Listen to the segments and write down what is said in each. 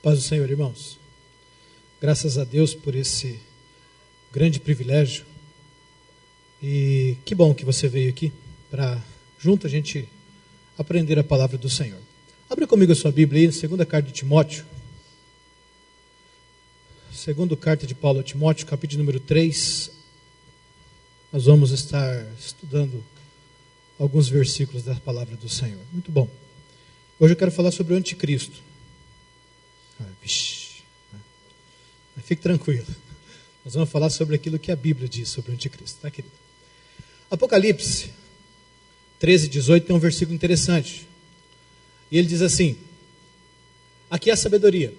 Paz do Senhor, irmãos. Graças a Deus por esse grande privilégio. E que bom que você veio aqui para junto a gente aprender a palavra do Senhor. Abra comigo a sua Bíblia aí, na segunda carta de Timóteo. Segunda carta de Paulo a Timóteo, capítulo número 3. Nós vamos estar estudando alguns versículos da palavra do Senhor. Muito bom. Hoje eu quero falar sobre o anticristo. Fique tranquilo. Nós vamos falar sobre aquilo que a Bíblia diz sobre o anticristo, tá, querido? Apocalipse 13, 18 tem um versículo interessante. E ele diz assim: aqui é a sabedoria.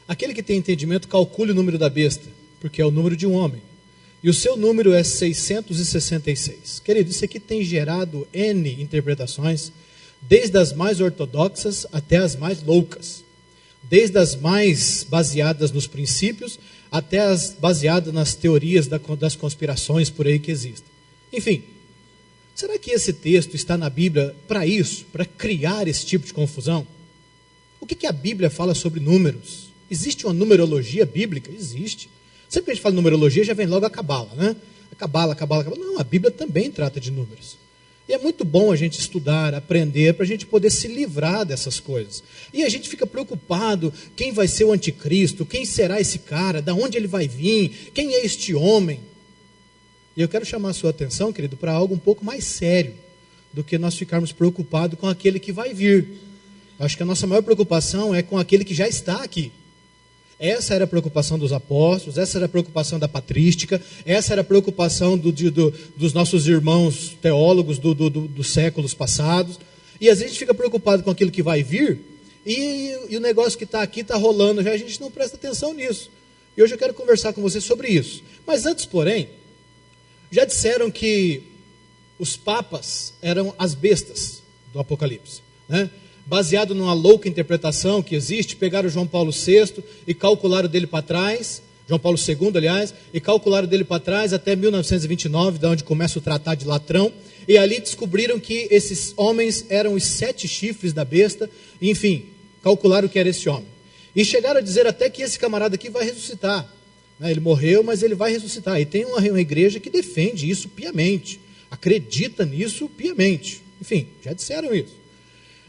Aquele que tem entendimento, calcule o número da besta, porque é o número de um homem. E o seu número é 666. Querido, isso aqui tem gerado N interpretações, desde as mais ortodoxas até as mais loucas. Desde as mais baseadas nos princípios, até as baseadas nas teorias das conspirações por aí que existem. Enfim, será que esse texto está na Bíblia para isso, para criar esse tipo de confusão? O que a Bíblia fala sobre números? Existe uma numerologia bíblica? Existe. Sempre que a gente fala numerologia, já vem logo a cabala, né? A cabala. Não, a Bíblia também trata de números. E é muito bom a gente estudar, aprender, para a gente poder se livrar dessas coisas. E a gente fica preocupado, quem vai ser o anticristo, quem será esse cara, de onde ele vai vir, quem é este homem? E eu quero chamar a sua atenção, querido, para algo um pouco mais sério, do que nós ficarmos preocupados com aquele que vai vir. Eu acho que a nossa maior preocupação é com aquele que já está aqui. Essa era a preocupação dos apóstolos, essa era a preocupação da patrística, essa era a preocupação dos nossos irmãos teólogos dos séculos passados. E às vezes a gente fica preocupado com aquilo que vai vir, e o negócio que está aqui está rolando, já a gente não presta atenção nisso. E hoje eu quero conversar com você sobre isso. Mas antes, porém, já disseram que os papas eram as bestas do Apocalipse, né? Baseado numa louca interpretação que existe, pegaram João Paulo VI e calcularam dele para trás, João Paulo II, aliás, e calcularam dele para trás até 1929, da onde começa o Tratado de Latrão, e ali descobriram que esses homens eram os 7 chifres da besta, e, enfim, calcularam que era esse homem. E chegaram a dizer até que esse camarada aqui vai ressuscitar. Ele morreu, mas ele vai ressuscitar. E tem uma igreja que defende isso piamente, acredita nisso piamente. Enfim, já disseram isso.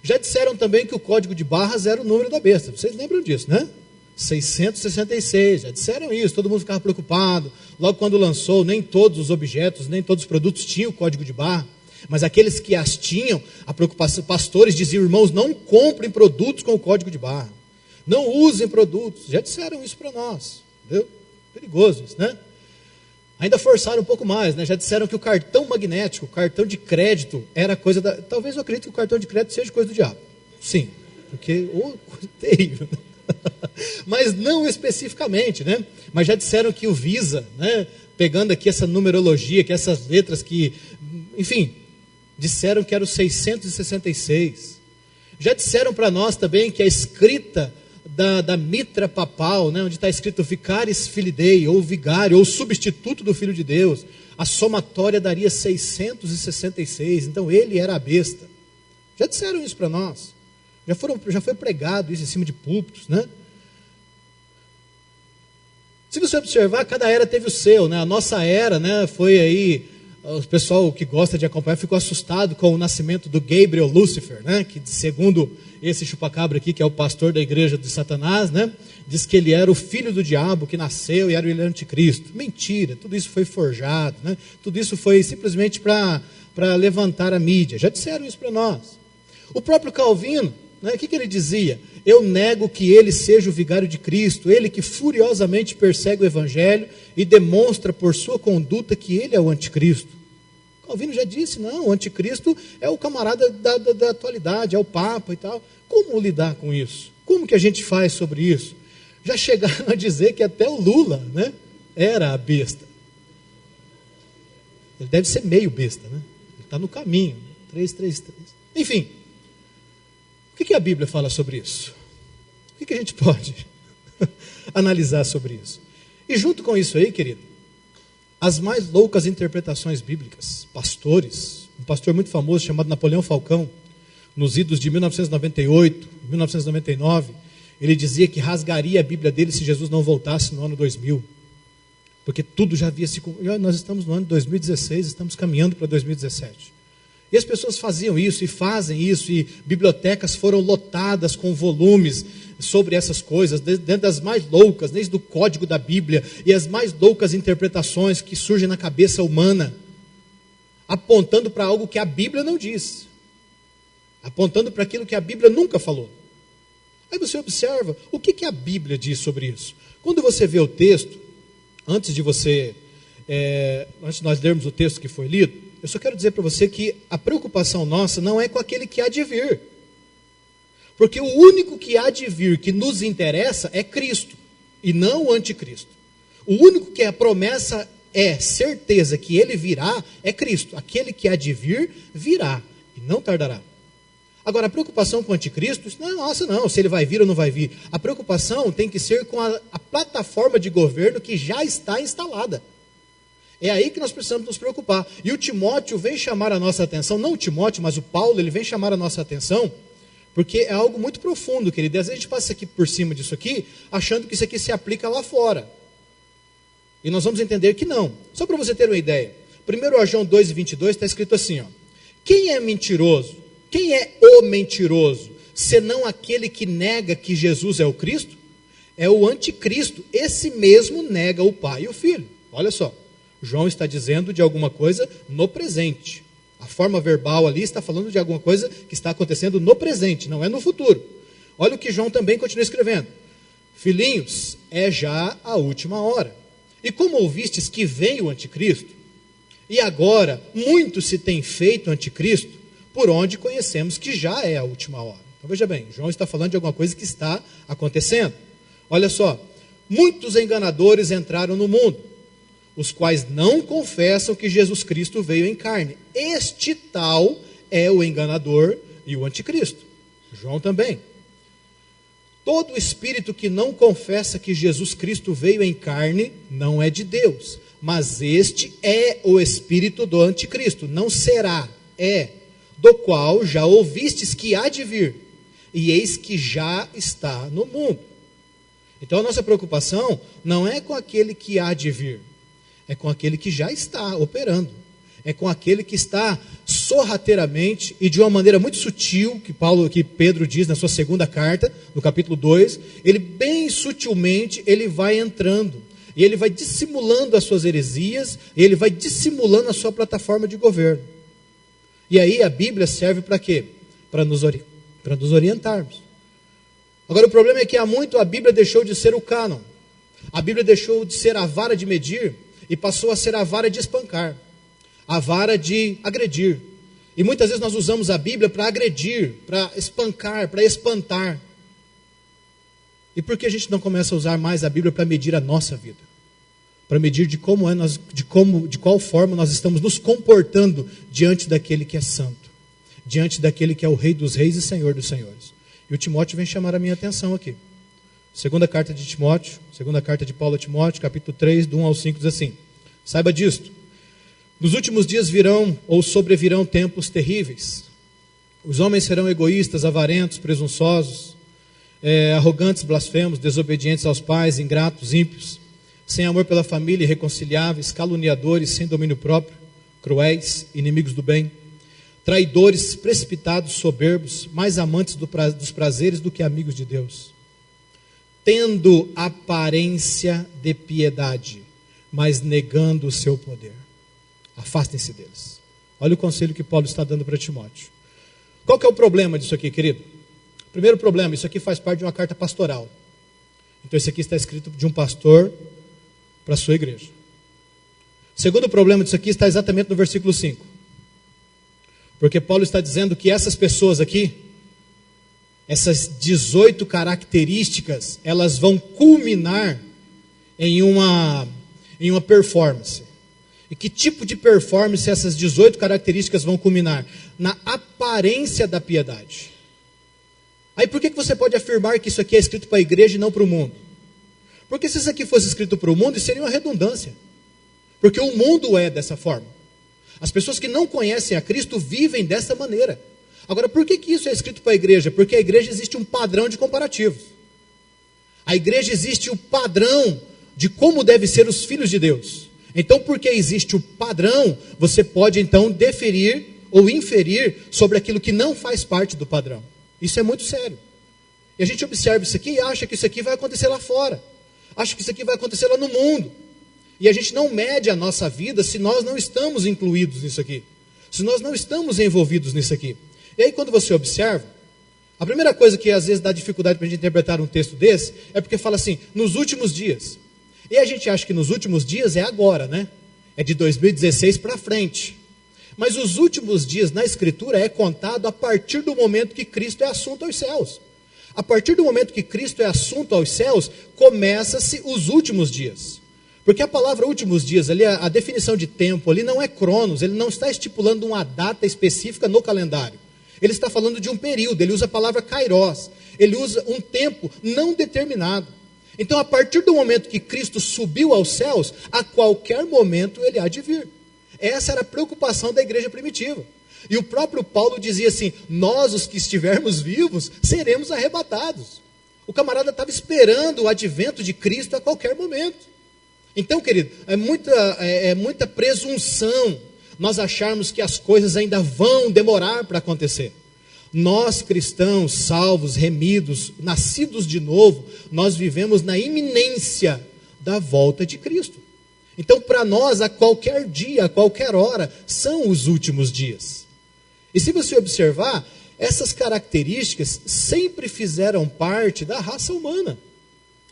Já disseram também que o código de barras era o número da besta. Vocês lembram disso, né? 666, já disseram isso. Todo mundo ficava preocupado. Logo quando lançou, nem todos os objetos, nem todos os produtos tinham o código de barra. Mas aqueles que as tinham, a preocupação, pastores diziam: irmãos, não comprem produtos com o código de barra. Não usem produtos. Já disseram isso para nós. Entendeu? Perigoso isso, né? Ainda forçaram um pouco mais, né? Já disseram que o cartão magnético, o cartão de crédito, era coisa da... Talvez eu acredite que o cartão de crédito seja coisa do diabo. Sim, porque... coisa terrível. Mas não especificamente, né? Mas já disseram que o Visa, né? Pegando aqui essa numerologia, que essas letras que... Enfim, disseram que era o 666. Já disseram para nós também que a escrita da mitra papal, né, onde está escrito Vicaris Filii Dei, ou vigário, ou substituto do Filho de Deus, a somatória daria 666, então ele era a besta. Já disseram isso para nós, já foi pregado isso em cima de púlpitos, né? Se você observar, cada era teve o seu, né? A nossa era, né, foi aí, o pessoal que gosta de acompanhar ficou assustado com o nascimento do Gabriel Lúcifer, né, que segundo esse chupacabra aqui, que é o pastor da igreja de Satanás, né, diz que ele era o filho do diabo que nasceu e era o anticristo. Mentira, tudo isso foi forjado, né? Tudo isso foi simplesmente para levantar a mídia. Já disseram isso para nós. O próprio Calvino, né, o que ele dizia? Eu nego que ele seja o vigário de Cristo, ele que furiosamente persegue o evangelho e demonstra por sua conduta que ele é o anticristo. Calvino já disse, não, o anticristo é o camarada da atualidade, é o Papa e tal. Como lidar com isso? Como que a gente faz sobre isso? Já chegaram a dizer que até o Lula, né, era a besta. Ele deve ser meio besta, né? Ele está no caminho, 333. Enfim, o que a Bíblia fala sobre isso? O que a gente pode analisar sobre isso? E junto com isso aí, querido, as mais loucas interpretações bíblicas, pastores, um pastor muito famoso chamado Napoleão Falcão, nos idos de 1998, 1999, Ele dizia que rasgaria a Bíblia dele se Jesus não voltasse no ano 2000. Porque tudo já havia se... Nós estamos no ano 2016, estamos caminhando para 2017. E as pessoas faziam isso e fazem isso, e bibliotecas foram lotadas com volumes sobre essas coisas, dentro das mais loucas, desde o código da Bíblia, e as mais loucas interpretações que surgem na cabeça humana, apontando para algo que a Bíblia não diz, apontando para aquilo que a Bíblia nunca falou. Aí você observa, o que a Bíblia diz sobre isso? Quando você vê o texto, antes de nós lermos o texto que foi lido, eu só quero dizer para você que a preocupação nossa não é com aquele que há de vir. Porque o único que há de vir que nos interessa é Cristo, e não o anticristo. O único que a promessa é certeza que ele virá é Cristo. Aquele que há de vir, virá, e não tardará. Agora, a preocupação com o anticristo, não, se ele vai vir ou não vai vir. A preocupação tem que ser com a plataforma de governo que já está instalada. É aí que nós precisamos nos preocupar. E o Timóteo vem chamar a nossa atenção, não o Timóteo, mas o Paulo, ele vem chamar a nossa atenção, porque é algo muito profundo, querido. Às vezes a gente passa aqui por cima disso aqui, achando que isso aqui se aplica lá fora. E nós vamos entender que não. Só para você ter uma ideia. 1 João 2,22 está escrito assim, ó: quem é mentiroso? Quem é o mentiroso? Senão aquele que nega que Jesus é o Cristo? É o anticristo. Esse mesmo nega o Pai e o Filho. Olha só. João está dizendo de alguma coisa no presente. A forma verbal ali está falando de alguma coisa que está acontecendo no presente, não é no futuro. Olha o que João também continua escrevendo. Filhinhos, é já a última hora. E como ouvistes que vem o anticristo, e agora muito se tem feito anticristo, por onde conhecemos que já é a última hora. Então veja bem, João está falando de alguma coisa que está acontecendo. Olha só, muitos enganadores entraram no mundo, os quais não confessam que Jesus Cristo veio em carne. Este tal é o enganador e o anticristo. João também. Todo espírito que não confessa que Jesus Cristo veio em carne não é de Deus, mas este é o espírito do anticristo, não será, é, do qual já ouvistes que há de vir, e eis que já está no mundo. Então a nossa preocupação não é com aquele que há de vir, é com aquele que já está operando. É com aquele que está sorrateiramente e de uma maneira muito sutil, que Pedro diz na sua segunda carta, no capítulo 2, ele bem sutilmente, ele vai entrando. E ele vai dissimulando as suas heresias, e ele vai dissimulando a sua plataforma de governo. E aí a Bíblia serve para quê? Para nos orientarmos. Agora o problema é que há muito a Bíblia deixou de ser o cânon. A Bíblia deixou de ser a vara de medir e passou a ser a vara de espancar, a vara de agredir. E muitas vezes nós usamos a Bíblia para agredir, para espancar, para espantar. E por que a gente não começa a usar mais a Bíblia para medir a nossa vida? Para medir de qual forma nós estamos nos comportando diante daquele que é santo, diante daquele que é o Rei dos Reis e Senhor dos Senhores. E o Timóteo vem chamar a minha atenção aqui. Segunda carta de Timóteo, segunda carta de Paulo a Timóteo, capítulo 3, do 1 ao 5, diz assim: saiba disto, nos últimos dias virão ou sobrevirão tempos terríveis. Os homens serão egoístas, avarentos, presunçosos, arrogantes, blasfemos, desobedientes aos pais, ingratos, ímpios, sem amor pela família, irreconciliáveis, caluniadores, sem domínio próprio, cruéis, inimigos do bem, traidores, precipitados, soberbos, mais amantes dos prazeres do que amigos de Deus, tendo aparência de piedade, mas negando o seu poder. Afastem-se deles. Olha o conselho que Paulo está dando para Timóteo. Qual que é o problema disso aqui, querido? Primeiro problema, isso aqui faz parte de uma carta pastoral. Então isso aqui está escrito de um pastor para a sua igreja. Segundo problema disso aqui está exatamente no versículo 5. Porque Paulo está dizendo que essas pessoas aqui, essas 18 características, elas vão culminar em uma performance. E que tipo de performance essas 18 características vão culminar? Na aparência da piedade. Aí por que você pode afirmar que isso aqui é escrito para a igreja e não para o mundo? Porque se isso aqui fosse escrito para o mundo, isso seria uma redundância. Porque o mundo é dessa forma. As pessoas que não conhecem a Cristo vivem dessa maneira. Agora, por que isso é escrito para a igreja? Porque a igreja existe um padrão de comparativos. A igreja existe o padrão de como devem ser os filhos de Deus. Então, porque existe o padrão, você pode então deferir ou inferir sobre aquilo que não faz parte do padrão. Isso é muito sério. E a gente observa isso aqui e acha que isso aqui vai acontecer lá fora. Acha que isso aqui vai acontecer lá no mundo. E a gente não mede a nossa vida se nós não estamos incluídos nisso aqui. Se nós não estamos envolvidos nisso aqui. E aí quando você observa, a primeira coisa que às vezes dá dificuldade para a gente interpretar um texto desse, é porque fala assim, nos últimos dias. E a gente acha que nos últimos dias é agora, né? É de 2016 para frente. Mas os últimos dias na Escritura é contado a partir do momento que Cristo é assunto aos céus. A partir do momento que Cristo é assunto aos céus, começa-se os últimos dias. Porque a palavra últimos dias, ali, a definição de tempo ali não é cronos, ele não está estipulando uma data específica no calendário. Ele está falando de um período, ele usa a palavra kairos, ele usa um tempo não determinado. Então, a partir do momento que Cristo subiu aos céus, a qualquer momento ele há de vir. Essa era a preocupação da igreja primitiva. E o próprio Paulo dizia assim, nós os que estivermos vivos, seremos arrebatados. O camarada estava esperando o advento de Cristo a qualquer momento. Então, querido, é muita presunção nós acharmos que as coisas ainda vão demorar para acontecer. Nós cristãos, salvos, remidos, nascidos de novo, nós vivemos na iminência da volta de Cristo. Então, para nós, a qualquer dia, a qualquer hora, são os últimos dias. E se você observar, essas características sempre fizeram parte da raça humana.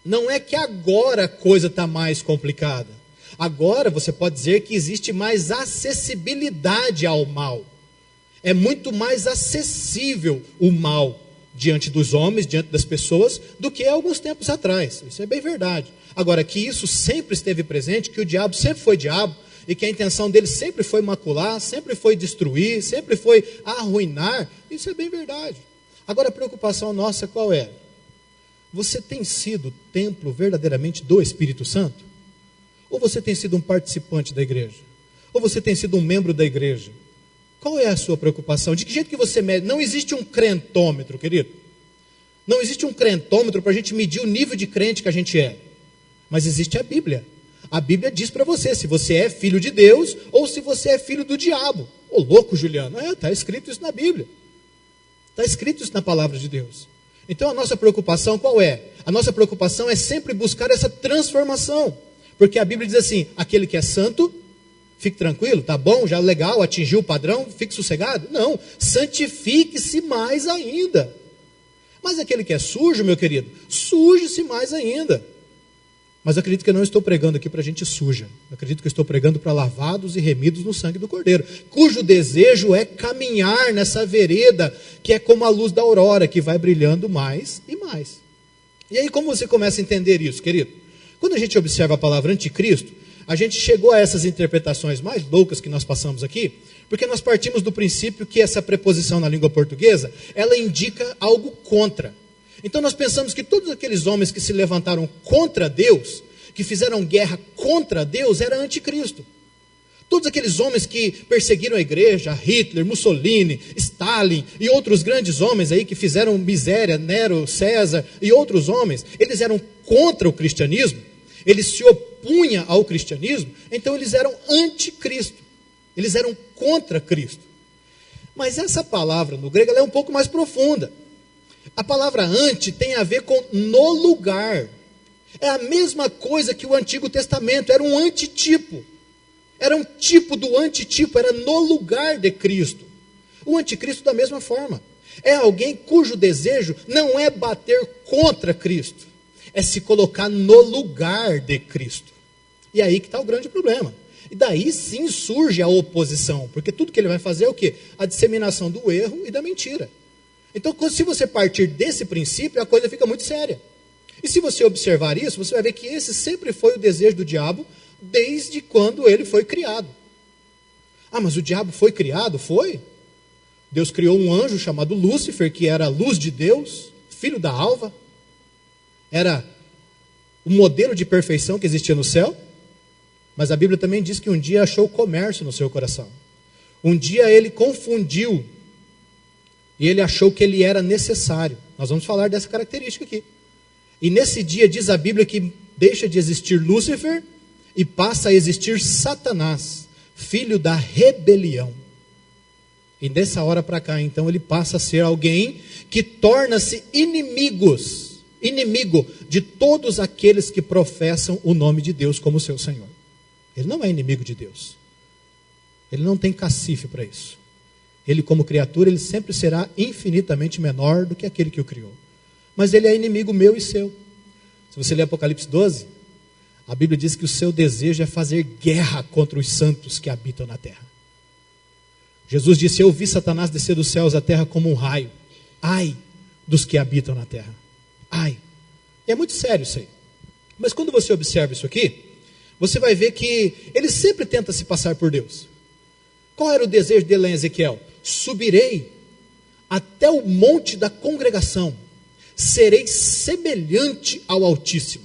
Não é que agora a coisa está mais complicada. Agora você pode dizer que existe mais acessibilidade ao mal. É muito mais acessível o mal diante dos homens, diante das pessoas, do que há alguns tempos atrás. Isso é bem verdade. Agora, que isso sempre esteve presente, que o diabo sempre foi diabo, e que a intenção dele sempre foi macular, sempre foi destruir, sempre foi arruinar, isso é bem verdade. Agora, a preocupação nossa qual é? Você tem sido templo verdadeiramente do Espírito Santo? Ou você tem sido um participante da igreja? Ou você tem sido um membro da igreja? Qual é a sua preocupação? De que jeito que você mede? Não existe um crentômetro, querido. Não existe um crentômetro para a gente medir o nível de crente que a gente é. Mas existe a Bíblia. A Bíblia diz para você se você é filho de Deus ou se você é filho do diabo. Ô louco, Juliano. Está escrito isso na Bíblia. Está escrito isso na palavra de Deus. Então a nossa preocupação qual é? A nossa preocupação é sempre buscar essa transformação. Porque a Bíblia diz assim, aquele que é santo, fique tranquilo, tá bom, já legal, atingiu o padrão, fique sossegado. Não, santifique-se mais ainda. Mas aquele que é sujo, meu querido, suje-se mais ainda. Mas eu acredito que eu não estou pregando aqui para gente suja. Eu acredito que eu estou pregando para lavados e remidos no sangue do Cordeiro, cujo desejo é caminhar nessa vereda, que é como a luz da aurora, que vai brilhando mais e mais. E aí como você começa a entender isso, querido? Quando a gente observa a palavra anticristo, a gente chegou a essas interpretações mais loucas que nós passamos aqui, porque nós partimos do princípio que essa preposição na língua portuguesa, ela indica algo contra. Então nós pensamos que todos aqueles homens que se levantaram contra Deus, que fizeram guerra contra Deus, era anticristo. Todos aqueles homens que perseguiram a igreja, Hitler, Mussolini, Stalin e outros grandes homens aí que fizeram miséria, Nero, César e outros homens, eles eram contra o cristianismo, eles se opunham ao cristianismo, então eles eram anticristo, eles eram contra Cristo. Mas essa palavra no grego ela é um pouco mais profunda. A palavra anti tem a ver com no lugar. É a mesma coisa que o Antigo Testamento, era um antitipo. Era um tipo do antitipo, era no lugar de Cristo. O anticristo da mesma forma. É alguém cujo desejo não é bater contra Cristo, é se colocar no lugar de Cristo. E aí que está o grande problema. E daí sim surge a oposição, porque tudo que ele vai fazer é o quê? A disseminação do erro e da mentira. Então, se você partir desse princípio, a coisa fica muito séria. E se você observar isso, você vai ver que esse sempre foi o desejo do diabo, desde quando ele foi criado. Ah, mas o diabo foi criado? Foi. Deus criou um anjo chamado Lúcifer, que era a luz de Deus, filho da alva. Era o modelo de perfeição que existia no céu. Mas a Bíblia também diz que um dia achou comércio no seu coração. Um dia ele confundiu. E ele achou que ele era necessário. Nós vamos falar dessa característica aqui. E nesse dia diz a Bíblia que deixa de existir Lúcifer e passa a existir Satanás, filho da rebelião. E dessa hora para cá, então, ele passa a ser alguém que torna-se inimigo de todos aqueles que professam o nome de Deus como seu Senhor. Ele não é inimigo de Deus. Ele não tem cacife para isso. Ele, como criatura, ele sempre será infinitamente menor do que aquele que o criou. Mas ele é inimigo meu e seu. Se você ler Apocalipse 12, a Bíblia diz que o seu desejo é fazer guerra contra os santos que habitam na terra. Jesus disse: eu vi Satanás descer dos céus à terra como um raio. Ai dos que habitam na terra. Ai. E é muito sério isso aí. Mas quando você observa isso aqui, você vai ver que ele sempre tenta se passar por Deus. Qual era o desejo dele em Ezequiel? Subirei até o monte da congregação, serei semelhante ao Altíssimo.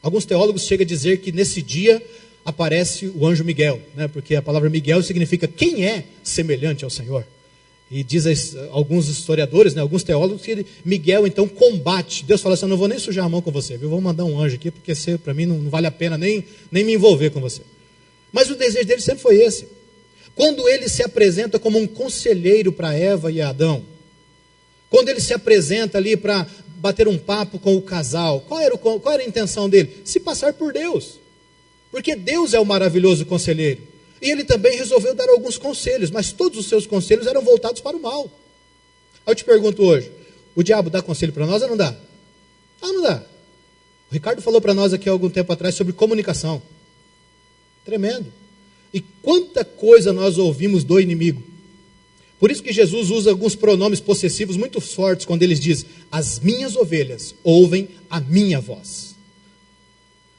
Alguns teólogos chegam a dizer que nesse dia aparece o anjo Miguel, né? Porque a palavra Miguel significa quem é semelhante ao Senhor. E diz alguns historiadores, né, alguns teólogos, que Miguel então combate. Deus fala assim: eu não vou nem sujar a mão com você, viu? Vou mandar um anjo aqui, porque para mim não vale a pena nem me envolver com você. Mas o desejo dele sempre foi esse. Quando ele se apresenta como um conselheiro para Eva e Adão, quando ele se apresenta ali para bater um papo com o casal, qual era a intenção dele? Se passar por Deus. Porque Deus é o maravilhoso conselheiro. E ele também resolveu dar alguns conselhos, mas todos os seus conselhos eram voltados para o mal. Aí eu te pergunto hoje, o diabo dá conselho para nós ou não dá? Ah, não dá. O Ricardo falou para nós aqui há algum tempo atrás sobre comunicação. Tremendo. E quanta coisa nós ouvimos do inimigo. Por isso que Jesus usa alguns pronomes possessivos muito fortes quando ele diz: as minhas ovelhas ouvem a minha voz.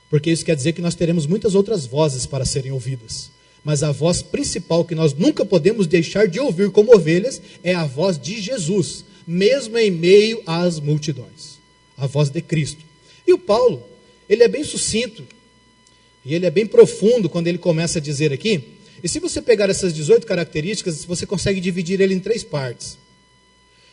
Porque isso quer dizer que nós teremos muitas outras vozes para serem ouvidas. Mas a voz principal que nós nunca podemos deixar de ouvir como ovelhas é a voz de Jesus, mesmo em meio às multidões. A voz de Cristo. E o Paulo, ele é bem sucinto. E ele é bem profundo quando ele começa a dizer aqui. E se você pegar essas 18 características, você consegue dividir ele em 3 partes.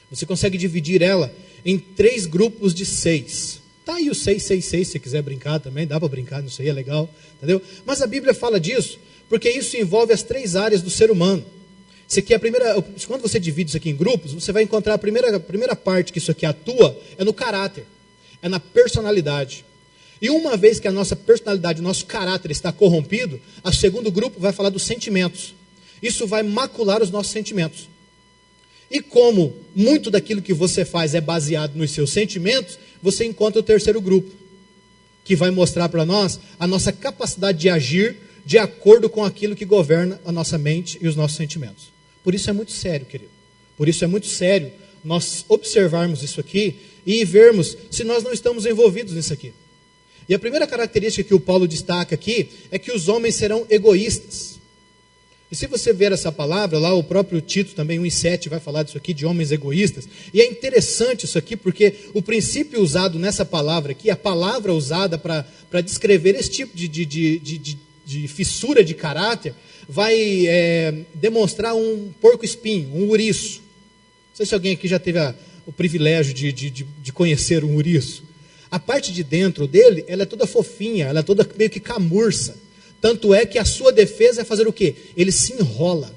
Você consegue dividir ela em 3 grupos de 6. Tá aí o 666, se quiser brincar também, dá para brincar, não sei, é legal, entendeu? Mas a Bíblia fala disso, porque isso envolve as 3 áreas do ser humano. Isso aqui é quando você divide isso aqui em grupos, você vai encontrar a primeira parte que isso aqui atua, é no caráter, é na personalidade. E uma vez que a nossa personalidade, o nosso caráter está corrompido, o segundo grupo vai falar dos sentimentos. Isso vai macular os nossos sentimentos. E como muito daquilo que você faz é baseado nos seus sentimentos, você encontra o terceiro grupo, que vai mostrar para nós a nossa capacidade de agir de acordo com aquilo que governa a nossa mente e os nossos sentimentos. Por isso é muito sério, querido. Por isso é muito sério nós observarmos isso aqui e vermos se nós não estamos envolvidos nisso aqui. E a primeira característica que o Paulo destaca aqui é que os homens serão egoístas. E se você ver essa palavra, lá o próprio Tito também 1:7 vai falar disso aqui, de homens egoístas. E é interessante isso aqui, porque o princípio usado nessa palavra aqui, a palavra usada para descrever esse tipo de fissura de caráter, vai demonstrar um porco-espinho, um ouriço. Não sei se alguém aqui já teve o privilégio de conhecer um ouriço. A parte de dentro dele, ela é toda fofinha, ela é toda meio que camurça. Tanto é que a sua defesa é fazer o quê? Ele se enrola.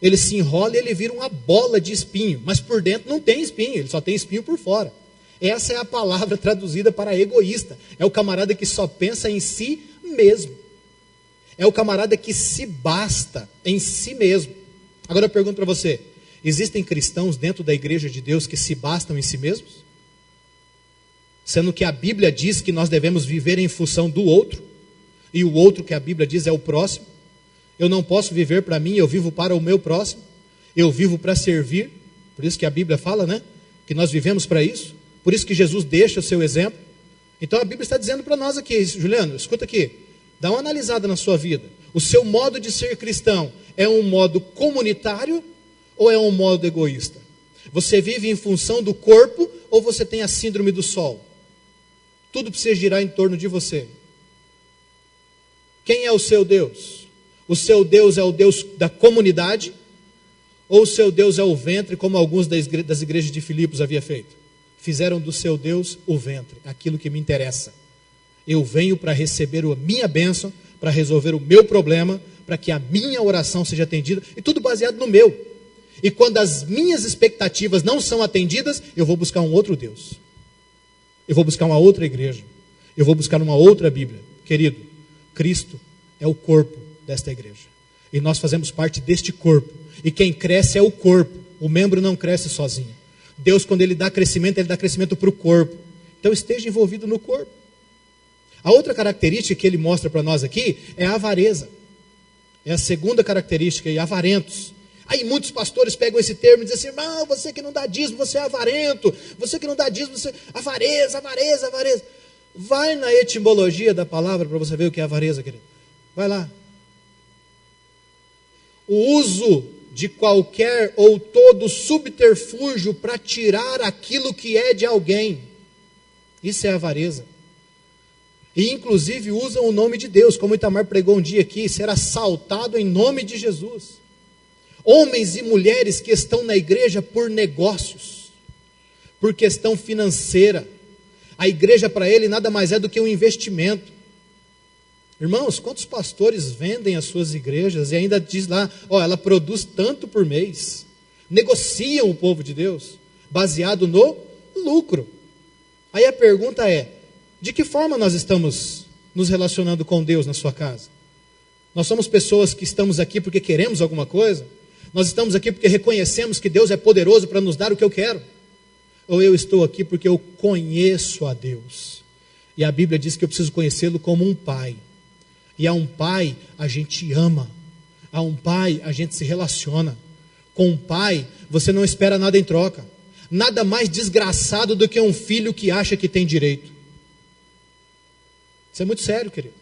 Ele se enrola e ele vira uma bola de espinho. Mas por dentro não tem espinho, ele só tem espinho por fora. Essa é a palavra traduzida para egoísta. É o camarada que só pensa em si mesmo. É o camarada que se basta em si mesmo. Agora eu pergunto para você, existem cristãos dentro da igreja de Deus que se bastam em si mesmos? Sendo que a Bíblia diz que nós devemos viver em função do outro, e o outro que a Bíblia diz é o próximo. Eu não posso viver para mim, eu vivo para o meu próximo, eu vivo para servir. Por isso que a Bíblia fala, né, que nós vivemos para isso. Por isso que Jesus deixa o seu exemplo. Então a Bíblia está dizendo para nós aqui: Juliano, escuta aqui, dá uma analisada na sua vida. O seu modo de ser cristão é um modo comunitário ou é um modo egoísta? Você vive em função do corpo ou você tem a síndrome do sol? Tudo precisa girar em torno de você. Quem é o seu Deus? O seu Deus é o Deus da comunidade? Ou o seu Deus é o ventre, como alguns das igrejas de Filipos havia feito? fizeram do seu Deus o ventre, aquilo que me interessa. Eu venho para receber a minha bênção, para resolver o meu problema, para que a minha oração seja atendida, e tudo baseado no meu. E quando as minhas expectativas não são atendidas, eu vou buscar um outro Deus. Eu vou buscar uma outra igreja. Eu vou buscar uma outra Bíblia. Querido, Cristo é o corpo desta igreja. E nós fazemos parte deste corpo. E quem cresce é o corpo. O membro não cresce sozinho. Deus, quando Ele dá crescimento para o corpo. Então esteja envolvido no corpo. A outra característica que Ele mostra para nós aqui é a avareza. É a segunda característica, avarentos. Aí muitos pastores pegam esse termo e dizem assim: irmão, você que não dá dízimo, você é avarento. Você que não dá dízimo, você... Avareza, avareza, avareza. Vai na etimologia da palavra para você ver o que é avareza, querido. Vai lá. O uso de qualquer ou todo subterfúgio para tirar aquilo que é de alguém. Isso é avareza. E inclusive usam o nome de Deus, como o Itamar pregou um dia aqui, ser assaltado em nome de Jesus. Homens e mulheres que estão na igreja por negócios, por questão financeira. A igreja para ele nada mais é do que um investimento. Irmãos, quantos pastores vendem as suas igrejas e ainda diz lá, ela produz tanto por mês. Negociam o povo de Deus, baseado no lucro. Aí a pergunta é, de que forma nós estamos nos relacionando com Deus na sua casa? Nós somos pessoas que estamos aqui porque queremos alguma coisa? Nós estamos aqui porque reconhecemos que Deus é poderoso para nos dar o que eu quero? Ou eu estou aqui porque eu conheço a Deus? E a Bíblia diz que eu preciso conhecê-lo como um pai. E a um pai a gente ama. A um pai a gente se relaciona. Com um pai você não espera nada em troca. Nada mais desgraçado do que um filho que acha que tem direito. Isso é muito sério, querido.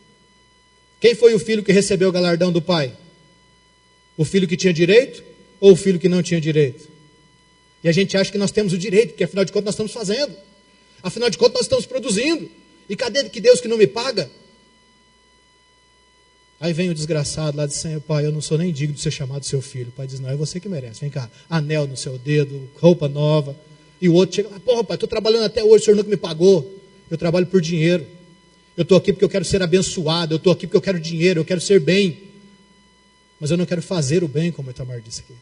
Quem foi o filho que recebeu o galardão do pai? O filho que tinha direito ou o filho que não tinha direito? E a gente acha que nós temos o direito, porque afinal de contas nós estamos fazendo. Afinal de contas nós estamos produzindo. E cadê que Deus que não me paga? Aí vem o desgraçado lá e diz: pai, eu não sou nem digno de ser chamado seu filho. O pai diz: não, é você que merece. Vem cá, anel no seu dedo, roupa nova. E o outro chega: porra, pai, estou trabalhando até hoje, o senhor nunca me pagou. Eu trabalho por dinheiro. Eu estou aqui porque eu quero ser abençoado. Eu estou aqui porque eu quero dinheiro, eu quero ser bem. Mas eu não quero fazer o bem, como o Itamar disse aqui.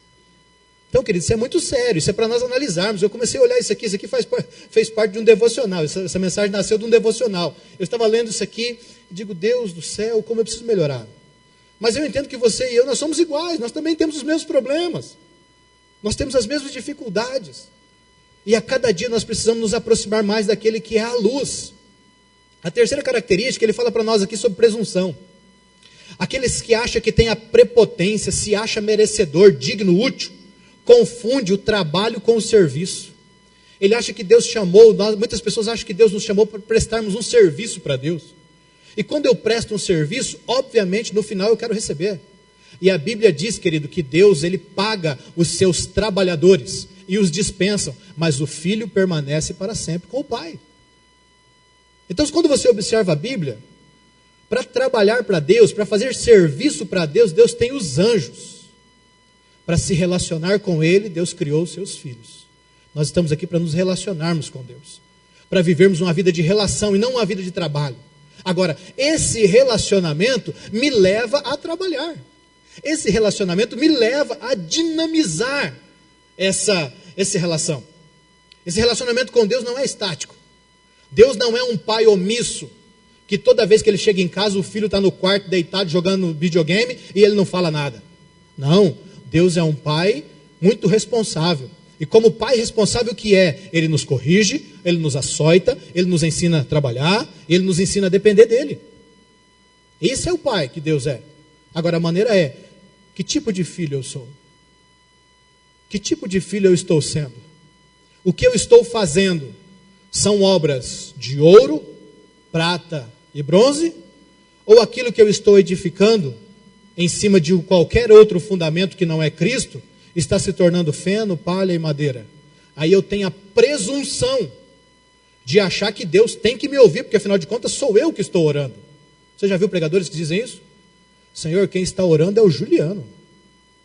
Então, querido, isso é muito sério, isso é para nós analisarmos. Eu comecei a olhar isso aqui fez parte de um devocional, essa mensagem nasceu de um devocional. Eu estava lendo isso aqui e digo: Deus do céu, como eu preciso melhorar. Mas eu entendo que você e eu, nós somos iguais, nós também temos os mesmos problemas. Nós temos as mesmas dificuldades. E a cada dia nós precisamos nos aproximar mais daquele que é a luz. A terceira característica, ele fala para nós aqui sobre presunção. Aqueles que acham que tem a prepotência, se acha merecedor, digno, útil, confunde o trabalho com o serviço. Ele acha que Deus chamou, muitas pessoas acham que Deus nos chamou para prestarmos um serviço para Deus. E quando eu presto um serviço, obviamente no final eu quero receber. E a Bíblia diz, querido, que Deus ele paga os seus trabalhadores e os dispensam, mas o filho permanece para sempre com o pai. Então, quando você observa a Bíblia, para trabalhar para Deus, para fazer serviço para Deus, Deus tem os anjos. Para se relacionar com Ele, Deus criou os seus filhos. Nós estamos aqui para nos relacionarmos com Deus, para vivermos uma vida de relação e não uma vida de trabalho. Agora, esse relacionamento me leva a trabalhar. Esse relacionamento me leva a dinamizar essa relação. Esse relacionamento com Deus não é estático. Deus não é um pai omisso, que toda vez que ele chega em casa, o filho está no quarto deitado jogando videogame e ele não fala nada. Não, Deus é um pai muito responsável. E como pai responsável que é, ele nos corrige, ele nos açoita, ele nos ensina a trabalhar, ele nos ensina a depender dele. Esse é o pai que Deus é. Agora a maneira é, que tipo de filho eu sou? Que tipo de filho eu estou sendo? O que eu estou fazendo são obras de ouro, prata e bronze? Ou aquilo que eu estou edificando em cima de qualquer outro fundamento que não é Cristo, está se tornando feno, palha e madeira? Aí eu tenho a presunção de achar que Deus tem que me ouvir, porque afinal de contas sou eu que estou orando. Você já viu pregadores que dizem isso? Senhor, quem está orando é o Juliano.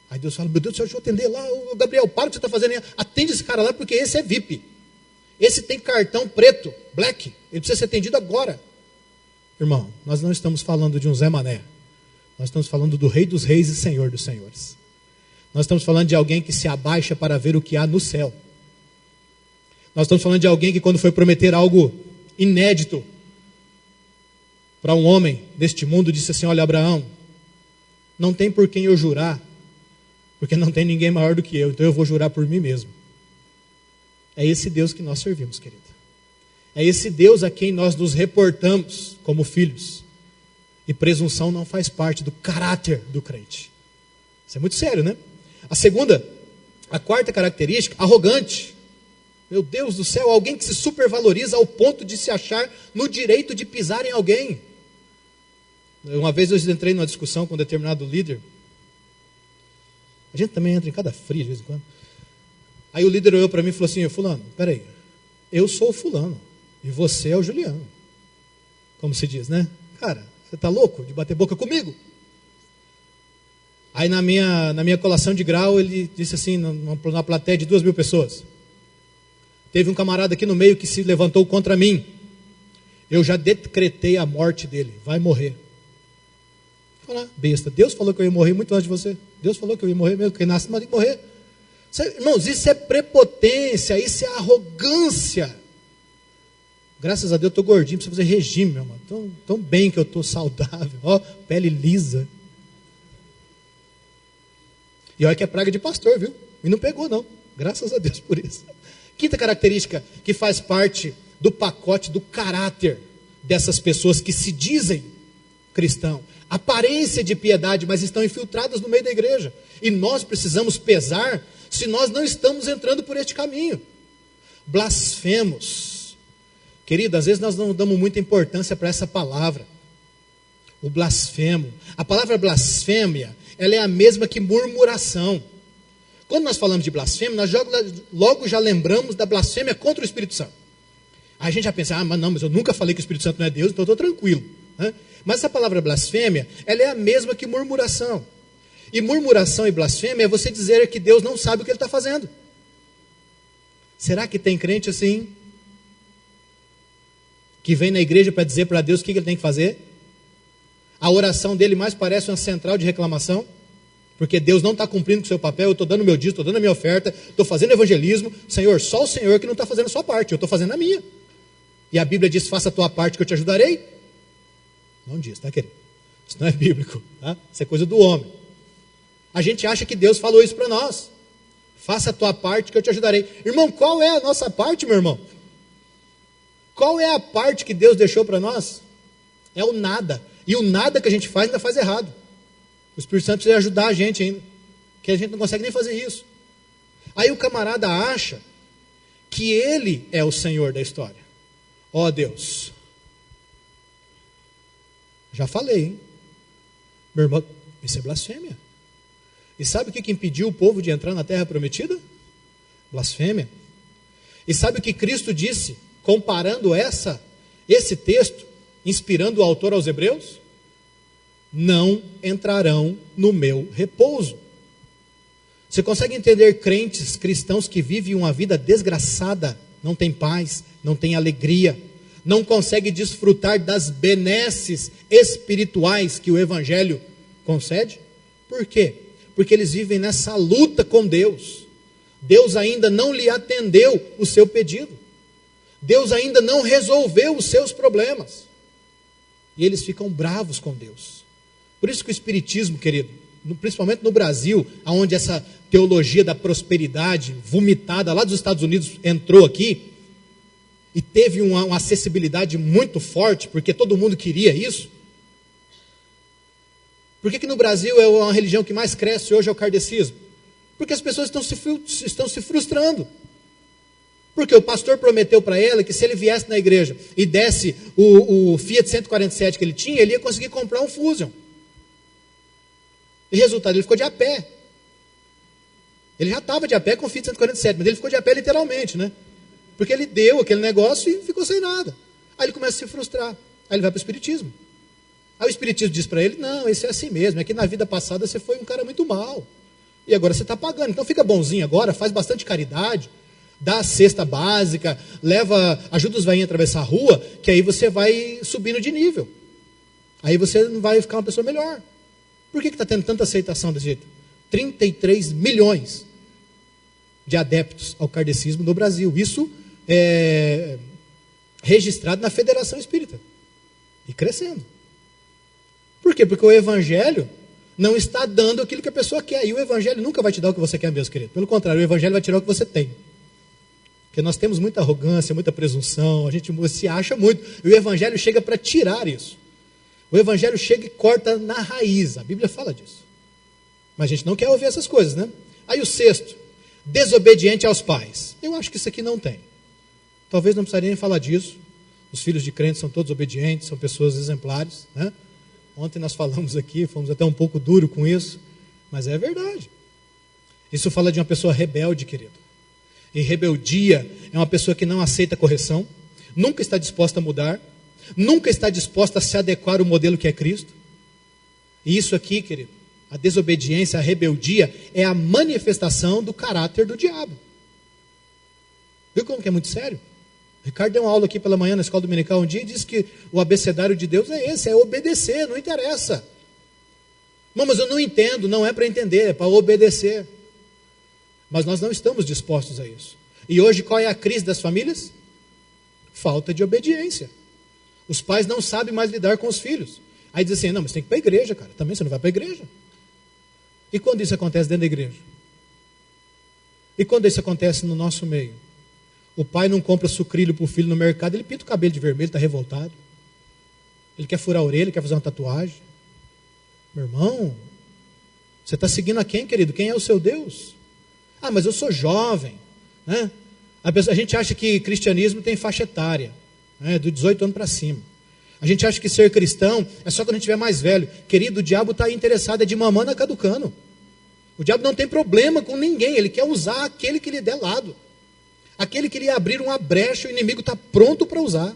Aí Deus fala: meu Deus do céu, deixa eu atender lá, o Gabriel, para o que você está fazendo aí, atende esse cara lá, porque esse é VIP. Esse tem cartão preto, black, ele precisa ser atendido agora. Irmão, nós não estamos falando de um Zé Mané. Nós estamos falando do Rei dos Reis e Senhor dos Senhores. Nós estamos falando de alguém que se abaixa para ver o que há no céu. Nós estamos falando de alguém que, quando foi prometer algo inédito para um homem deste mundo, disse assim: olha, Abraão, não tem por quem eu jurar, porque não tem ninguém maior do que eu, então eu vou jurar por mim mesmo. É esse Deus que nós servimos, querido. É esse Deus a quem nós nos reportamos como filhos. E presunção não faz parte do caráter do crente. Isso é muito sério, né? A quarta característica, arrogante. Meu Deus do céu, alguém que se supervaloriza ao ponto de se achar no direito de pisar em alguém. Uma vez eu entrei numa discussão com um determinado líder. A gente também entra em cada fria de vez em quando. Aí o líder olhou para mim e falou assim: fulano, peraí, eu sou o fulano e você é o Juliano. Como se diz, né? Cara, você está louco de bater boca comigo? Aí na minha colação de grau, ele disse assim, numa plateia de 2.000 pessoas: teve um camarada aqui no meio que se levantou contra mim. Eu já decretei a morte dele, vai morrer. Falar, besta, Deus falou que eu ia morrer muito antes de você. Deus falou que eu ia morrer mesmo, quem nasce não tem que morrer. Irmãos, isso é prepotência, isso é arrogância. Graças a Deus eu estou gordinho, preciso fazer regime, meu irmão. Tão bem que eu estou saudável, ó, pele lisa. E olha que é praga de pastor, viu? E não pegou não, graças a Deus por isso. Quinta característica que faz parte do pacote do caráter dessas pessoas que se dizem cristão. Aparência de piedade, mas estão infiltradas no meio da igreja. E nós precisamos pesar se nós não estamos entrando por este caminho. Blasfemos. Querido, às vezes nós não damos muita importância para essa palavra. O blasfemo. A palavra blasfêmia, ela é a mesma que murmuração. Quando nós falamos de blasfêmia, nós logo já lembramos da blasfêmia contra o Espírito Santo. Aí a gente já pensa, mas eu nunca falei que o Espírito Santo não é Deus, então eu estou tranquilo. Né? Mas essa palavra blasfêmia, ela é a mesma que murmuração. E murmuração e blasfêmia é você dizer que Deus não sabe o que Ele está fazendo. Será que tem crente assim? Que vem na igreja para dizer para Deus o que Ele tem que fazer? A oração dele mais parece uma central de reclamação, porque Deus não está cumprindo com o seu papel, eu estou dando meu dízimo, estou dando a minha oferta, estou fazendo evangelismo. Senhor, só o Senhor que não está fazendo a sua parte, eu estou fazendo a minha. E a Bíblia diz, faça a tua parte que eu te ajudarei. Não diz, tá, querido? Isso não é bíblico, tá? Isso é coisa do homem. A gente acha que Deus falou isso para nós. Faça a tua parte que eu te ajudarei. Irmão, qual é a nossa parte, meu irmão? Qual é a parte que Deus deixou para nós? É o nada. E o nada que a gente faz ainda faz errado. O Espírito Santo precisa ajudar a gente ainda, que a gente não consegue nem fazer isso. Aí o camarada acha que ele é o Senhor da história. Ó Deus, já falei, hein? Meu irmão, isso é blasfêmia. E sabe o que impediu o povo de entrar na terra prometida? Blasfêmia. E sabe o que Cristo disse, comparando esse texto, inspirando o autor aos Hebreus? Não entrarão no meu repouso. Você consegue entender crentes, cristãos que vivem uma vida desgraçada, não tem paz, não tem alegria, não consegue desfrutar das benesses espirituais que o Evangelho concede? Por quê? Porque eles vivem nessa luta com Deus. Deus ainda não lhe atendeu o seu pedido. Deus ainda não resolveu os seus problemas. E eles ficam bravos com Deus. Por isso que o Espiritismo, querido, principalmente no Brasil, onde essa teologia da prosperidade vomitada lá dos Estados Unidos entrou aqui, e teve uma acessibilidade muito forte, porque todo mundo queria isso. Por que no Brasil é uma religião que mais cresce hoje é o kardecismo? Porque as pessoas estão se frustrando. Porque o pastor prometeu para ela que se ele viesse na igreja e desse o Fiat 147 que ele tinha, ele ia conseguir comprar um Fusion. E resultado, ele ficou de a pé. Ele já estava de a pé com o Fiat 147, mas ele ficou de a pé literalmente, né? Porque ele deu aquele negócio e ficou sem nada. Aí ele começa a se frustrar. Aí ele vai para o Espiritismo. Aí o Espiritismo diz para ele, não, isso é assim mesmo, é que na vida passada você foi um cara muito mau. E agora você está pagando, então fica bonzinho agora, faz bastante caridade, dá a cesta básica, ajuda os velhinhos a atravessar a rua, que aí você vai subindo de nível. Aí você não vai ficar uma pessoa melhor. Por que está tendo tanta aceitação desse jeito? 33 milhões de adeptos ao kardecismo no Brasil. Isso é registrado na Federação Espírita. E crescendo. Por quê? Porque o Evangelho não está dando aquilo que a pessoa quer. E o Evangelho nunca vai te dar o que você quer mesmo, querido. Pelo contrário, o Evangelho vai tirar o que você tem. Porque nós temos muita arrogância, muita presunção, a gente se acha muito. E o Evangelho chega para tirar isso. O Evangelho chega e corta na raiz. A Bíblia fala disso. Mas a gente não quer ouvir essas coisas, né? Aí o sexto, desobediente aos pais. Eu acho que isso aqui não tem. Talvez não precisaria nem falar disso. Os filhos de crentes são todos obedientes, são pessoas exemplares, né? Ontem nós falamos aqui, fomos até um pouco duro com isso, mas é verdade. Isso fala de uma pessoa rebelde, querido. E rebeldia é uma pessoa que não aceita correção, nunca está disposta a mudar, nunca está disposta a se adequar ao modelo que é Cristo. E isso aqui, querido, a desobediência, a rebeldia, é a manifestação do caráter do diabo. Viu como que é muito sério? O Ricardo deu uma aula aqui pela manhã na escola dominical um dia e disse que o abecedário de Deus é esse, é obedecer, não interessa. Não, mas eu não entendo, não é para entender, é para obedecer. Mas nós não estamos dispostos a isso. E hoje qual é a crise das famílias? Falta de obediência. Os pais não sabem mais lidar com os filhos. Aí diz assim, não, mas tem que ir para a igreja, cara. Também você não vai para a igreja. E quando isso acontece dentro da igreja? E quando isso acontece no nosso meio? O pai não compra sucrilho para o filho no mercado, ele pinta o cabelo de vermelho, está revoltado. Ele quer furar a orelha, quer fazer uma tatuagem. Meu irmão, você está seguindo a quem, querido? Quem é o seu Deus? Ah, mas eu sou jovem, né? A gente acha que cristianismo tem faixa etária, né? Do 18 anos para cima. A gente acha que ser cristão é só quando a gente estiver mais velho. Querido, o diabo está interessado é de mamãe na caducano. O diabo não tem problema com ninguém, ele quer usar aquele que lhe der lado. Aquele que lhe abrir uma brecha, o inimigo está pronto para usar.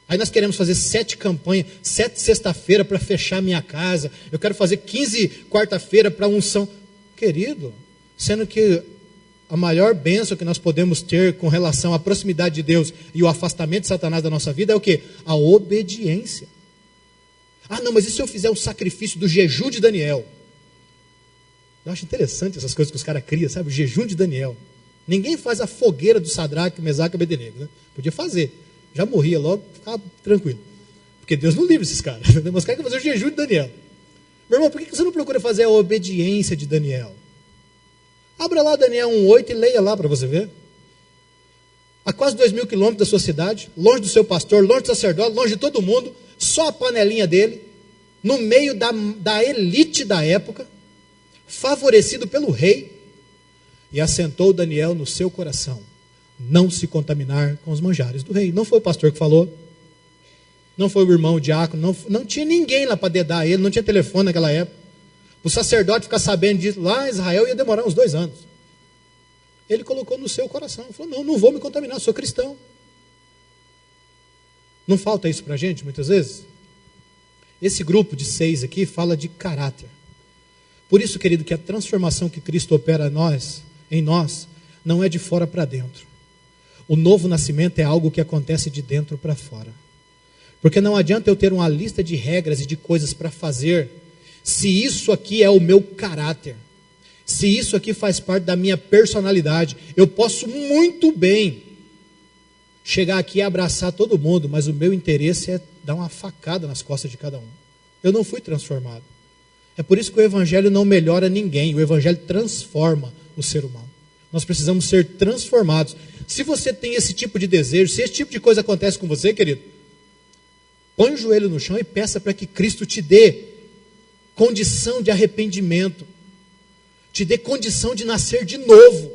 Aí nós queremos fazer 7 campanhas, 7 sexta-feira para fechar minha casa. Eu quero fazer 15 quarta-feira para unção. Querido, sendo que a maior bênção que nós podemos ter com relação à proximidade de Deus e o afastamento de Satanás da nossa vida é o quê? A obediência. Ah, não, mas e se eu fizer o sacrifício do jejum de Daniel? Eu acho interessante essas coisas que os caras criam, sabe? O jejum de Daniel. Ninguém faz a fogueira do Sadraque, Mesaque e Abednego, né? Podia fazer. Já morria logo, ficava tranquilo. Porque Deus não livra esses caras. Mas os caras querem fazer o jejum de Daniel. Meu irmão, por que você não procura fazer a obediência de Daniel? Abra lá Daniel 1:8 e leia lá para você ver. A quase 2.000 quilômetros da sua cidade, longe do seu pastor, longe do sacerdote, longe de todo mundo, só a panelinha dele, no meio da elite da época, favorecido pelo rei, e assentou Daniel no seu coração, não se contaminar com os manjares do rei. Não foi o pastor que falou, não foi o irmão, o diácono, não tinha ninguém lá para dedar ele, não tinha telefone naquela época. O sacerdote ficar sabendo disso lá em Israel ia demorar uns 2 anos. Ele colocou no seu coração, falou, não vou me contaminar, sou cristão. Não falta isso para a gente muitas vezes? Esse grupo de 6 aqui fala de caráter. Por isso, querido, que a transformação que Cristo opera em nós, não é de fora para dentro. O novo nascimento é algo que acontece de dentro para fora. Porque não adianta eu ter uma lista de regras e de coisas para fazer, se isso aqui é o meu caráter, se isso aqui faz parte da minha personalidade. Eu posso muito bem chegar aqui e abraçar todo mundo, mas o meu interesse é dar uma facada nas costas de cada um. Eu não fui transformado. É por isso que o Evangelho não melhora ninguém, o Evangelho transforma o ser humano. Nós precisamos ser transformados. Se você tem esse tipo de desejo, se esse tipo de coisa acontece com você, querido, põe o joelho no chão e peça para que Cristo te dê condição de arrependimento, te dê condição de nascer de novo,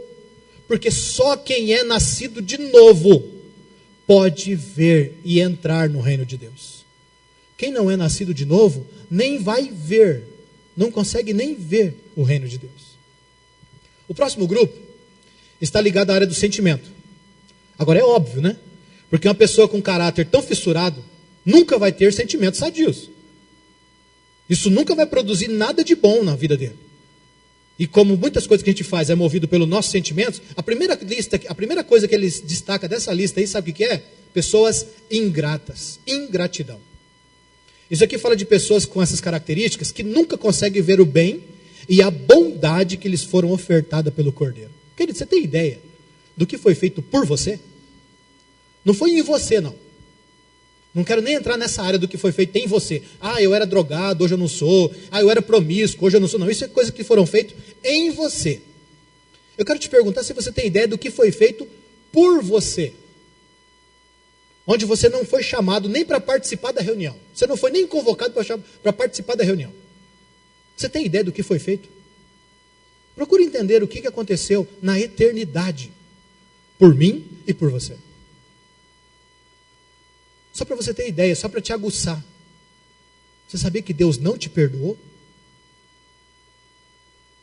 porque só quem é nascido de novo pode ver e entrar no reino de Deus. Quem não é nascido de novo, nem vai ver, não consegue nem ver o reino de Deus. O próximo grupo está ligado à área do sentimento. Agora é óbvio, né? Porque uma pessoa com caráter tão fissurado nunca vai ter sentimentos sadios. Isso nunca vai produzir nada de bom na vida dele. e como muitas coisas que a gente faz é movido pelos nossos sentimentos, a primeira coisa que ele destaca dessa lista aí, sabe o que é? Pessoas ingratas, ingratidão. Isso aqui fala de pessoas com essas características que nunca conseguem ver o bem e a bondade que lhes foram ofertada pelo Cordeiro. Querido, você tem ideia do que foi feito por você? Não foi em você, não. Não quero nem entrar nessa área do que foi feito em você. Ah, eu era drogado, hoje eu não sou. Ah, eu era promíscuo, hoje eu não sou. Não, isso é coisa que foram feitas em você. Eu quero te perguntar se você tem ideia do que foi feito por você. Onde você não foi chamado nem para participar da reunião. Você não foi nem convocado para participar da reunião. Você tem ideia do que foi feito? Procure entender o que aconteceu na eternidade. Por mim e por você. Só para você ter ideia, só para te aguçar. Você sabia que Deus não te perdoou?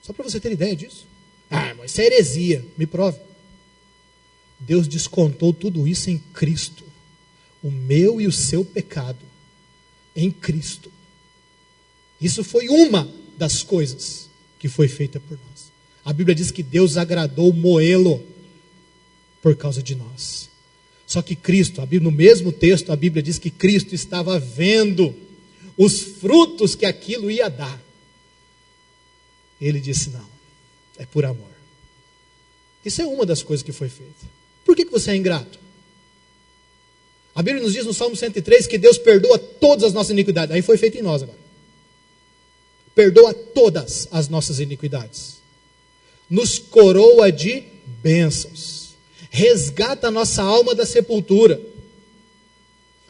Só para você ter ideia disso. Ah, mas isso é heresia. Me prove. Deus descontou tudo isso em Cristo. O meu e o seu pecado. Em Cristo. Isso foi uma das coisas que foi feita por nós. A Bíblia diz que Deus agradou moê-lo por causa de nós. Só que Cristo, no mesmo texto, a Bíblia diz que Cristo estava vendo os frutos que aquilo ia dar. Ele disse, não, é por amor. Isso é uma das coisas que foi feita. Por que você é ingrato? A Bíblia nos diz no Salmo 103 que Deus perdoa todas as nossas iniquidades. Aí foi feito em nós agora. Perdoa todas as nossas iniquidades. Nos coroa de bênçãos. Resgata a nossa alma da sepultura,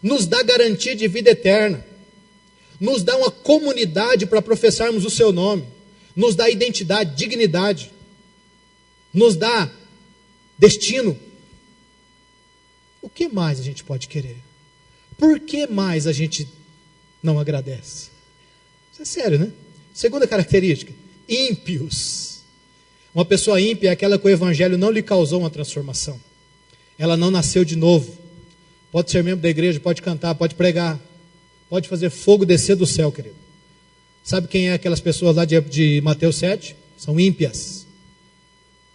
nos dá garantia de vida eterna, nos dá uma comunidade para professarmos o seu nome, nos dá identidade, dignidade, nos dá destino. O que mais a gente pode querer? Por que mais a gente não agradece? Isso é sério, né? Segunda característica, ímpios. Uma pessoa ímpia é aquela que o evangelho não lhe causou uma transformação. Ela não nasceu de novo. Pode ser membro da igreja, pode cantar, pode pregar, pode fazer fogo descer do céu, querido. Sabe quem é aquelas pessoas lá de Mateus 7? São ímpias.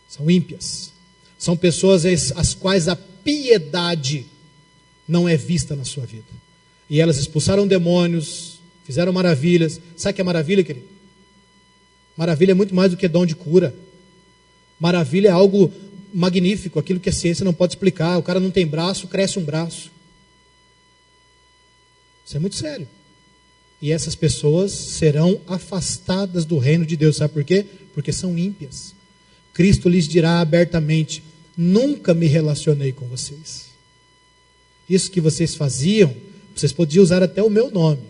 São ímpias. São pessoas as quais a piedade não é vista na sua vida. E elas expulsaram demônios, fizeram maravilhas. Sabe o que é maravilha, querido? Maravilha é muito mais do que dom de cura. Maravilha é algo magnífico, aquilo que a ciência não pode explicar. O cara não tem braço, cresce um braço. Isso é muito sério. E essas pessoas serão afastadas do reino de Deus. Sabe por quê? Porque são ímpias. Cristo lhes dirá abertamente, nunca me relacionei com vocês. Isso que vocês faziam, vocês podiam usar até o meu nome,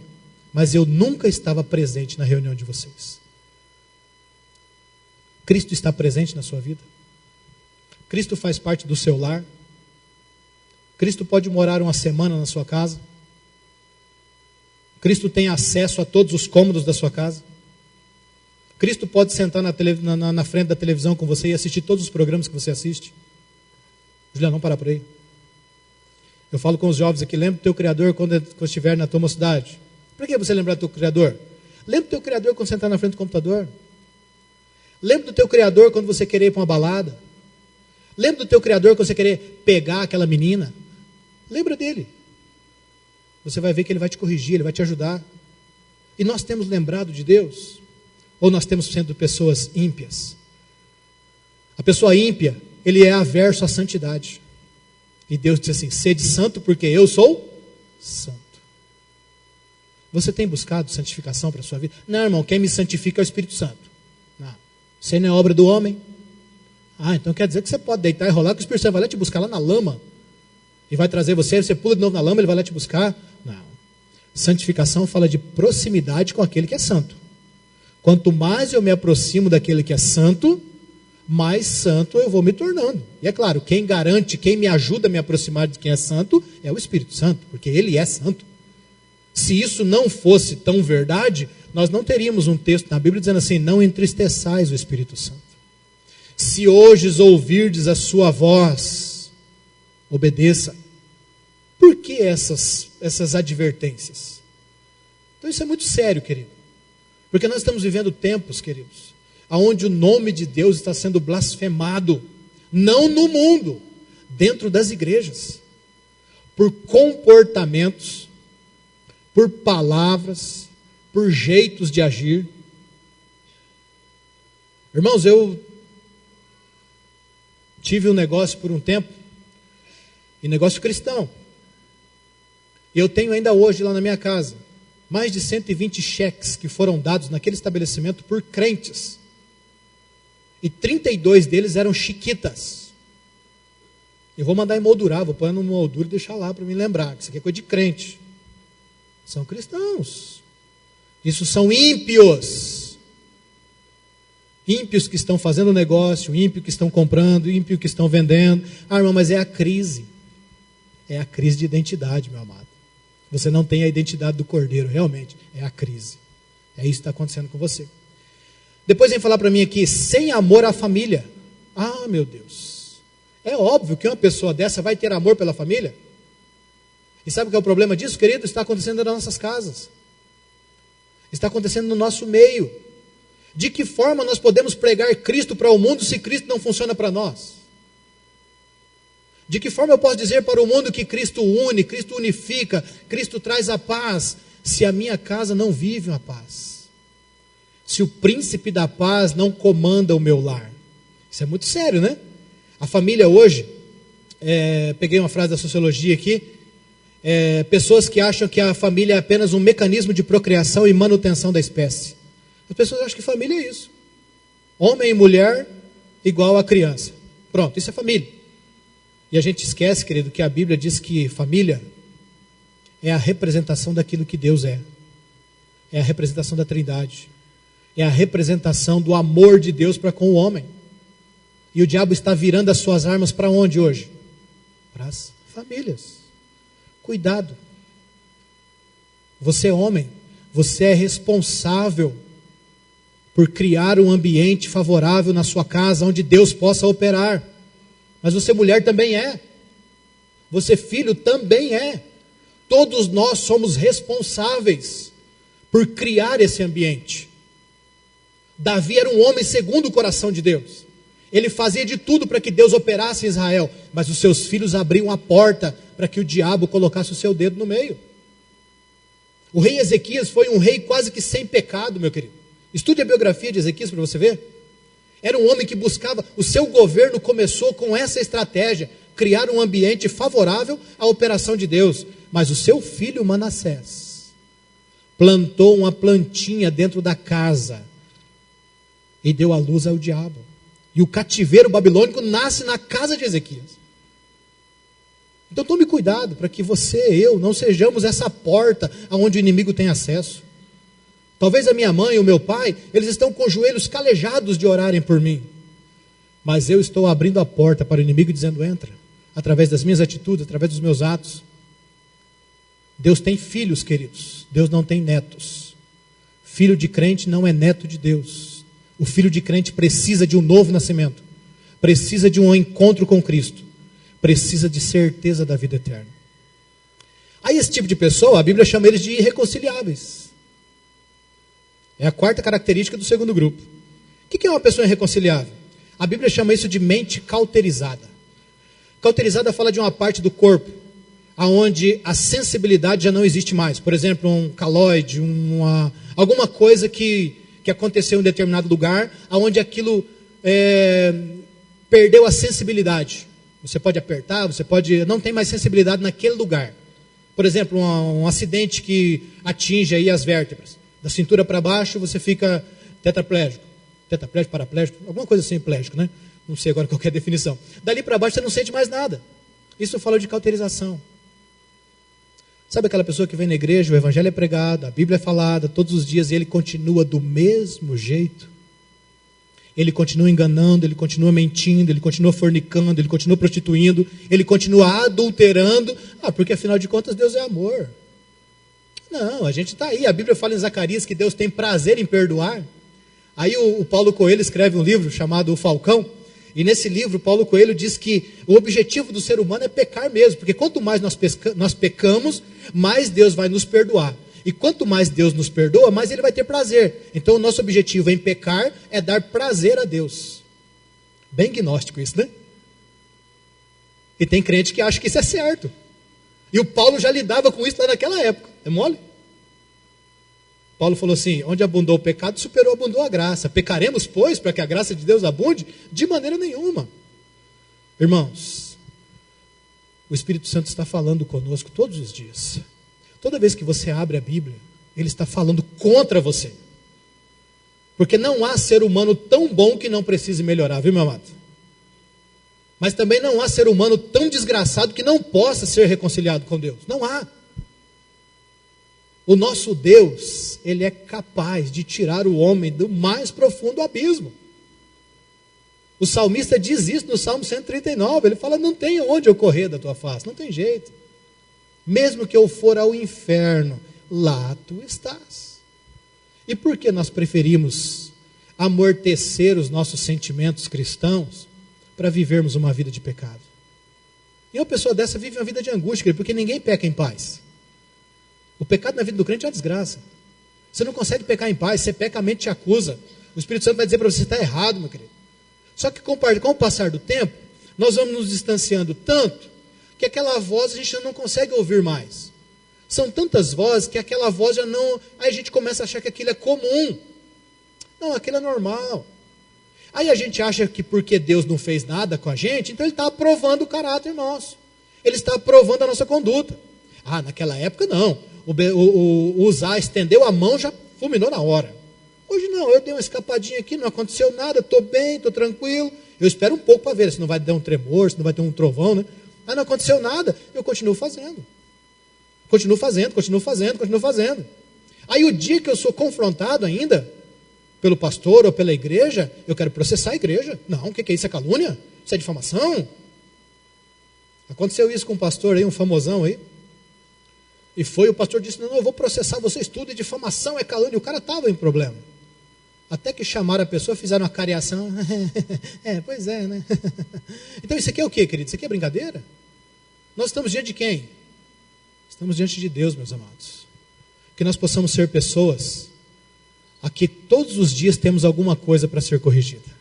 mas eu nunca estava presente na reunião de vocês. Cristo está presente na sua vida? Cristo faz parte do seu lar? Cristo pode morar uma semana na sua casa? Cristo tem acesso a todos os cômodos da sua casa? Cristo pode sentar na frente da televisão com você e assistir todos os programas que você assiste? Juliano, não para por aí. Eu falo com os jovens aqui, lembra do teu Criador quando estiver na tua mocidade. Por que você lembrar do teu Criador? Lembra do teu Criador quando você entrar na frente do computador? Lembra do teu Criador quando você querer ir para uma balada? Lembra do teu Criador quando você querer pegar aquela menina? Lembra dele. Você vai ver que ele vai te corrigir, ele vai te ajudar. E nós temos lembrado de Deus? Ou nós temos sendo pessoas ímpias? A pessoa ímpia, ele é averso à santidade. E Deus diz assim, sede santo porque eu sou santo. Você tem buscado santificação para a sua vida? Não, irmão, quem me santifica é o Espírito Santo. Não. Isso não é obra do homem. Ah, então quer dizer que você pode deitar e rolar, que o Espírito Santo vai lá te buscar lá na lama. E vai trazer você pula de novo na lama, ele vai lá te buscar. Não. Santificação fala de proximidade com aquele que é santo. Quanto mais eu me aproximo daquele que é santo, mais santo eu vou me tornando. E é claro, quem garante, quem me ajuda a me aproximar de quem é santo, é o Espírito Santo, porque ele é santo. Se isso não fosse tão verdade, nós não teríamos um texto na Bíblia dizendo assim, não entristeçais o Espírito Santo. Se hoje ouvirdes a sua voz, obedeça. Por que essas advertências? Então isso é muito sério, querido. Porque nós estamos vivendo tempos, queridos, onde o nome de Deus está sendo blasfemado, não no mundo, dentro das igrejas, por comportamentos, por palavras, por jeitos de agir. Irmãos, eu tive um negócio por um tempo, e negócio cristão. Eu tenho ainda hoje lá na minha casa mais de 120 cheques que foram dados naquele estabelecimento por crentes. E 32 deles eram chiquitas. Eu vou mandar emoldurar, vou pôr no moldura e deixar lá para me lembrar, que isso aqui é coisa de crente. São cristãos. Isso são ímpios. Ímpios que estão fazendo negócio, ímpios que estão comprando, ímpios que estão vendendo. Ah, irmão, mas é a crise. É a crise de identidade, meu amado. Você não tem a identidade do Cordeiro, realmente. É a crise. É isso que está acontecendo com você. Depois vem falar para mim aqui, sem amor à família. Ah, meu Deus. É óbvio que uma pessoa dessa vai ter amor pela família. E sabe o que é o problema disso, querido? Está acontecendo nas nossas casas. Está acontecendo no nosso meio. De que forma nós podemos pregar Cristo para o mundo se Cristo não funciona para nós? De que forma eu posso dizer para o mundo que Cristo une, Cristo unifica, Cristo traz a paz, se a minha casa não vive uma paz? Se o príncipe da paz não comanda o meu lar? Isso é muito sério, né? A família hoje, peguei uma frase da sociologia aqui, pessoas que acham que a família é apenas um mecanismo de procriação e manutenção da espécie. As pessoas acham que família é isso. Homem e mulher igual a criança. Pronto, isso é família. E a gente esquece, querido, que a Bíblia diz que família é a representação daquilo que Deus é. É a representação da Trindade. É a representação do amor de Deus para com o homem. E o diabo está virando as suas armas para onde hoje? Para as famílias. Cuidado. Você é homem. Você é responsável por criar um ambiente favorável na sua casa, onde Deus possa operar. Mas você mulher também é. Você filho também é. Todos nós somos responsáveis por criar esse ambiente. Davi era um homem segundo o coração de Deus. Ele fazia de tudo para que Deus operasse em Israel. Mas os seus filhos abriam a porta para que o diabo colocasse o seu dedo no meio. O rei Ezequias foi um rei quase que sem pecado, meu querido. Estude a biografia de Ezequias para você ver. Era um homem que buscava, o seu governo começou com essa estratégia, criar um ambiente favorável à operação de Deus. Mas o seu filho Manassés plantou uma plantinha dentro da casa e deu à luz ao diabo. E o cativeiro babilônico nasce na casa de Ezequias. Então tome cuidado para que você e eu não sejamos essa porta aonde o inimigo tem acesso. Talvez a minha mãe e o meu pai, eles estão com os joelhos calejados de orarem por mim. Mas eu estou abrindo a porta para o inimigo dizendo, entra. Através das minhas atitudes, através dos meus atos. Deus tem filhos, queridos. Deus não tem netos. Filho de crente não é neto de Deus. O filho de crente precisa de um novo nascimento. Precisa de um encontro com Cristo. Precisa de certeza da vida eterna. Aí esse tipo de pessoa, a Bíblia chama eles de irreconciliáveis. É a quarta característica do segundo grupo. O que é uma pessoa irreconciliável? A Bíblia chama isso de mente cauterizada. Cauterizada fala de uma parte do corpo, onde a sensibilidade já não existe mais. Por exemplo, um calóide, alguma coisa que aconteceu em determinado lugar, onde aquilo perdeu a sensibilidade. Você pode apertar, não tem mais sensibilidade naquele lugar. Por exemplo, um acidente que atinge aí as vértebras. Da cintura para baixo você fica tetraplégico, paraplégico, alguma coisa assim, plégico, né? Não sei agora qual é a definição. Dali para baixo você não sente mais nada. Isso fala de cauterização. Sabe aquela pessoa que vem na igreja, o evangelho é pregado, a Bíblia é falada todos os dias e ele continua do mesmo jeito? Ele continua enganando, ele continua mentindo, ele continua fornicando, ele continua prostituindo, ele continua adulterando. Porque afinal de contas Deus é amor. Não, a gente está aí. A Bíblia fala em Zacarias que Deus tem prazer em perdoar. Aí o Paulo Coelho escreve um livro chamado O Falcão. E nesse livro, Paulo Coelho diz que o objetivo do ser humano é pecar mesmo. Porque quanto mais nós pecamos, mais Deus vai nos perdoar. E quanto mais Deus nos perdoa, mais Ele vai ter prazer. Então o nosso objetivo em pecar é dar prazer a Deus. Bem gnóstico isso, né? E tem crente que acha que isso é certo. E o Paulo já lidava com isso lá naquela época. É mole? Paulo falou assim, onde abundou o pecado, abundou a graça. Pecaremos, pois, para que a graça de Deus abunde? De maneira nenhuma. Irmãos, o Espírito Santo está falando conosco todos os dias. Toda vez que você abre a Bíblia, Ele está falando contra você. Porque não há ser humano tão bom que não precise melhorar, viu, meu amado? Mas também não há ser humano tão desgraçado que não possa ser reconciliado com Deus. Não há. O nosso Deus, Ele é capaz de tirar o homem do mais profundo abismo. O salmista diz isso no Salmo 139. Ele fala, não tem onde eu correr da tua face. Não tem jeito. Mesmo que eu for ao inferno, lá tu estás. E por que nós preferimos amortecer os nossos sentimentos cristãos para vivermos uma vida de pecado? E uma pessoa dessa vive uma vida de angústia, porque ninguém peca em paz. O pecado na vida do crente é uma desgraça. Você não consegue pecar em paz, você peca, a mente te acusa. O Espírito Santo vai dizer para você, está errado, meu querido. Só que com o passar do tempo, nós vamos nos distanciando tanto, que aquela voz a gente não consegue ouvir mais. São tantas vozes que aquela voz já não... Aí a gente começa a achar que aquilo é comum. Não, aquilo é normal. Aí a gente acha que porque Deus não fez nada com a gente, então Ele está aprovando o caráter nosso. Ele está aprovando a nossa conduta. Ah, naquela época não. O Uzá estendeu a mão, já fulminou na hora. Hoje não, eu dei uma escapadinha aqui, não aconteceu nada, estou bem, estou tranquilo. Eu espero um pouco para ver se não vai dar um tremor, se não vai ter um trovão, né? Mas não aconteceu nada, eu continuo fazendo. Continuo fazendo. Aí o dia que eu sou confrontado ainda, pelo pastor ou pela igreja, eu quero processar a igreja. Não, o que é isso? É calúnia? Isso é difamação? Aconteceu isso com um pastor aí, um famosão aí. E o pastor disse, não, eu vou processar vocês tudo, é difamação, é calúnia. E o cara estava em problema. Até que chamaram a pessoa, fizeram uma cariação. Pois é, né? Então isso aqui é o quê, querido? Isso aqui é brincadeira? Nós estamos diante de quem? Estamos diante de Deus, meus amados. Que nós possamos ser pessoas a que todos os dias temos alguma coisa para ser corrigida.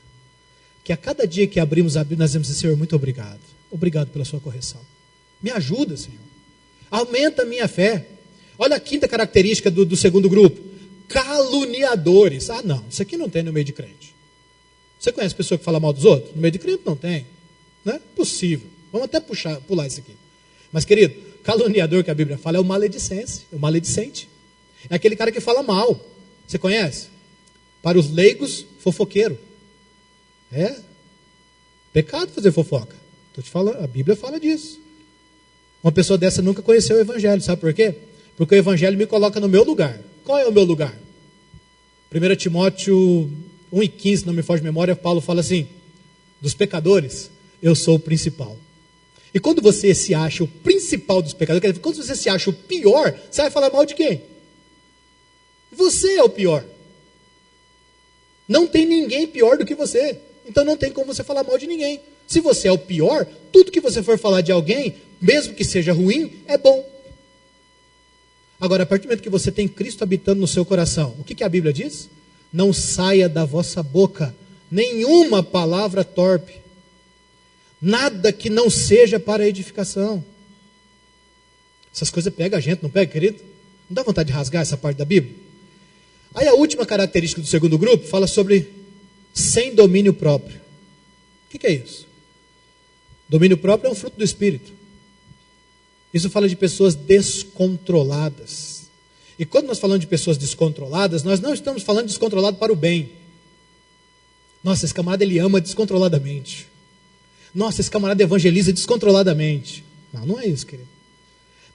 Que a cada dia que abrimos a Bíblia, nós vamos dizer, Senhor, muito obrigado. Obrigado pela sua correção. Me ajuda, Senhor. Aumenta a minha fé. Olha a quinta característica do segundo grupo. Caluniadores. Ah, não, isso aqui não tem no meio de crente. Você conhece pessoa que fala mal dos outros? No meio de crente não tem. Não é possível. Vamos até pular isso aqui. Mas, querido, caluniador que a Bíblia fala é o maledicente. É aquele cara que fala mal. Você conhece? Para os leigos, fofoqueiro. É pecado fazer fofoca. Estou te falando, a Bíblia fala disso. Uma pessoa dessa nunca conheceu o Evangelho, sabe por quê? Porque o Evangelho me coloca no meu lugar. Qual é o meu lugar? 1 Timóteo 1,15, não me foge de memória, Paulo fala assim, dos pecadores, eu sou o principal. E quando você se acha o principal dos pecadores, quer dizer, quando você se acha o pior, você vai falar mal de quem? Você é o pior. Não tem ninguém pior do que você. Então não tem como você falar mal de ninguém. Se você é o pior, tudo que você for falar de alguém, mesmo que seja ruim, é bom. Agora, a partir do momento que você tem Cristo habitando no seu coração, o que a Bíblia diz? Não saia da vossa boca nenhuma palavra torpe, nada que não seja para edificação. Essas coisas pegam a gente, não pega, querido? Não dá vontade de rasgar essa parte da Bíblia? Aí a última característica do segundo grupo fala sobre sem domínio próprio. O que é isso? Domínio próprio é um fruto do Espírito. Isso fala de pessoas descontroladas. E quando nós falamos de pessoas descontroladas, nós não estamos falando de descontrolado para o bem. Nossa, esse camarada ele ama descontroladamente. Nossa, esse camarada evangeliza descontroladamente. Não, não é isso, querido.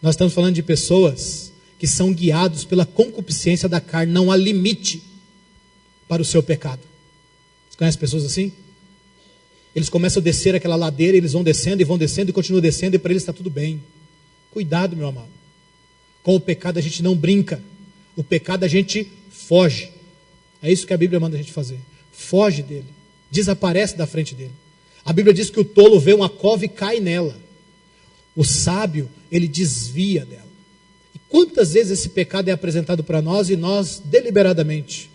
Nós estamos falando de pessoas que são guiados pela concupiscência da carne. Não há limite para o seu pecado. Você conhece pessoas assim? Eles começam a descer aquela ladeira, eles vão descendo e continuam descendo, e para eles está tudo bem. Cuidado, meu amado. Com o pecado a gente não brinca. O pecado a gente foge. É isso que a Bíblia manda a gente fazer. Foge dele. Desaparece da frente dele. A Bíblia diz que o tolo vê uma cova e cai nela. O sábio, ele desvia dela. E Quantas vezes esse pecado é apresentado para nós e nós deliberadamente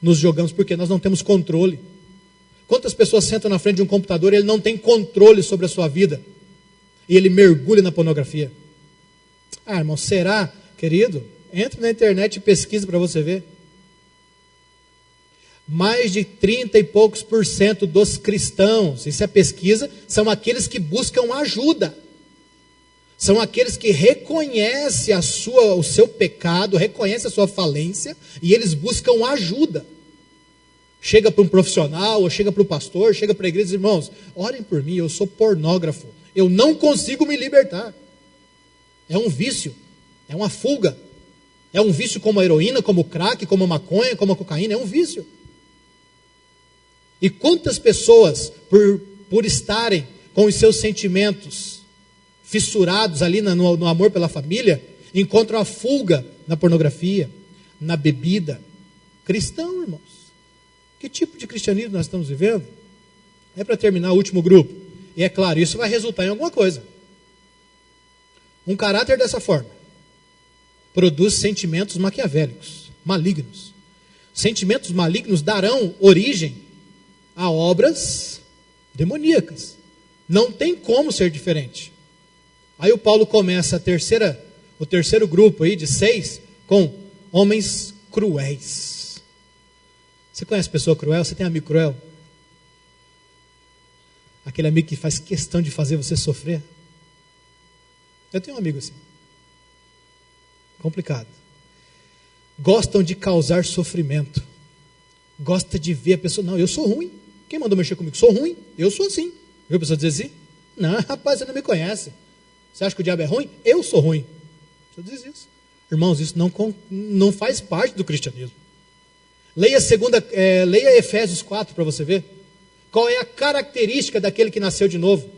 nos jogamos porque nós não temos controle? Quantas pessoas sentam na frente de um computador e ele não tem controle sobre a sua vida e ele mergulha na pornografia? Ah, irmão, será, querido? Entre na internet e pesquisa para você ver. Mais de 30 e poucos % dos cristãos, isso é pesquisa, são aqueles que buscam ajuda. São aqueles que reconhecem o seu pecado, reconhecem a sua falência, e eles buscam ajuda. Chega para um profissional, ou chega para o pastor, chega para a igreja e diz: irmãos, orem por mim, eu sou pornógrafo, eu não consigo me libertar. É um vício, é uma fuga. É um vício como a heroína, como o crack, como a maconha, como a cocaína, é um vício. E quantas pessoas, por estarem com os seus sentimentos fissurados ali no amor pela família, encontram a fuga na pornografia, na bebida. Cristão, irmãos. Que tipo de cristianismo nós estamos vivendo? É para terminar o último grupo. E é claro, isso vai resultar em alguma coisa. Um caráter dessa forma produz sentimentos maquiavélicos, malignos. Sentimentos malignos darão origem a obras demoníacas. Não tem como ser diferente. Aí o Paulo começa o terceiro grupo aí de 6 com homens cruéis. Você conhece pessoa cruel? Você tem amigo cruel? Aquele amigo que faz questão de fazer você sofrer? Eu tenho um amigo assim. Complicado. Gostam de causar sofrimento. Gosta de ver a pessoa: não, eu sou ruim. Quem mandou mexer comigo? Sou ruim, eu sou assim. Viu a pessoa dizer assim? Não, rapaz, você não me conhece. Você acha que o diabo é ruim? Eu sou ruim. A pessoa diz isso. Irmãos, isso não faz parte do cristianismo. Leia Efésios 4 para você ver. Qual é a característica daquele que nasceu de novo?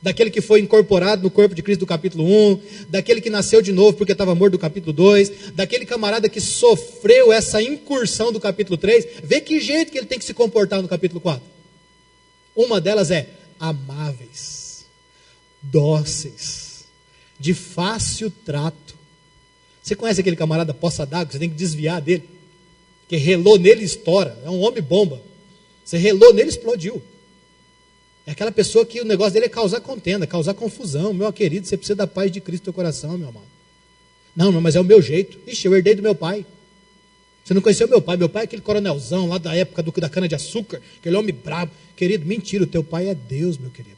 Daquele que foi incorporado no corpo de Cristo do capítulo 1, daquele que nasceu de novo porque estava morto do capítulo 2, daquele camarada que sofreu essa incursão do capítulo 3, vê que jeito que ele tem que se comportar no capítulo 4. Uma delas é amáveis, dóceis, de fácil trato. Você conhece aquele camarada poça d'água, você tem que desviar dele, que relou nele e estoura, é um homem bomba. Você relou nele e explodiu. É aquela pessoa que o negócio dele é causar contenda, causar confusão. Meu querido, você precisa da paz de Cristo no teu coração, meu amado. Não, mas é o meu jeito. Ixi, eu herdei do meu pai. Você não conheceu meu pai? Meu pai é aquele coronelzão lá da época da cana-de-açúcar, aquele homem brabo. Querido, mentira, o teu pai é Deus, meu querido.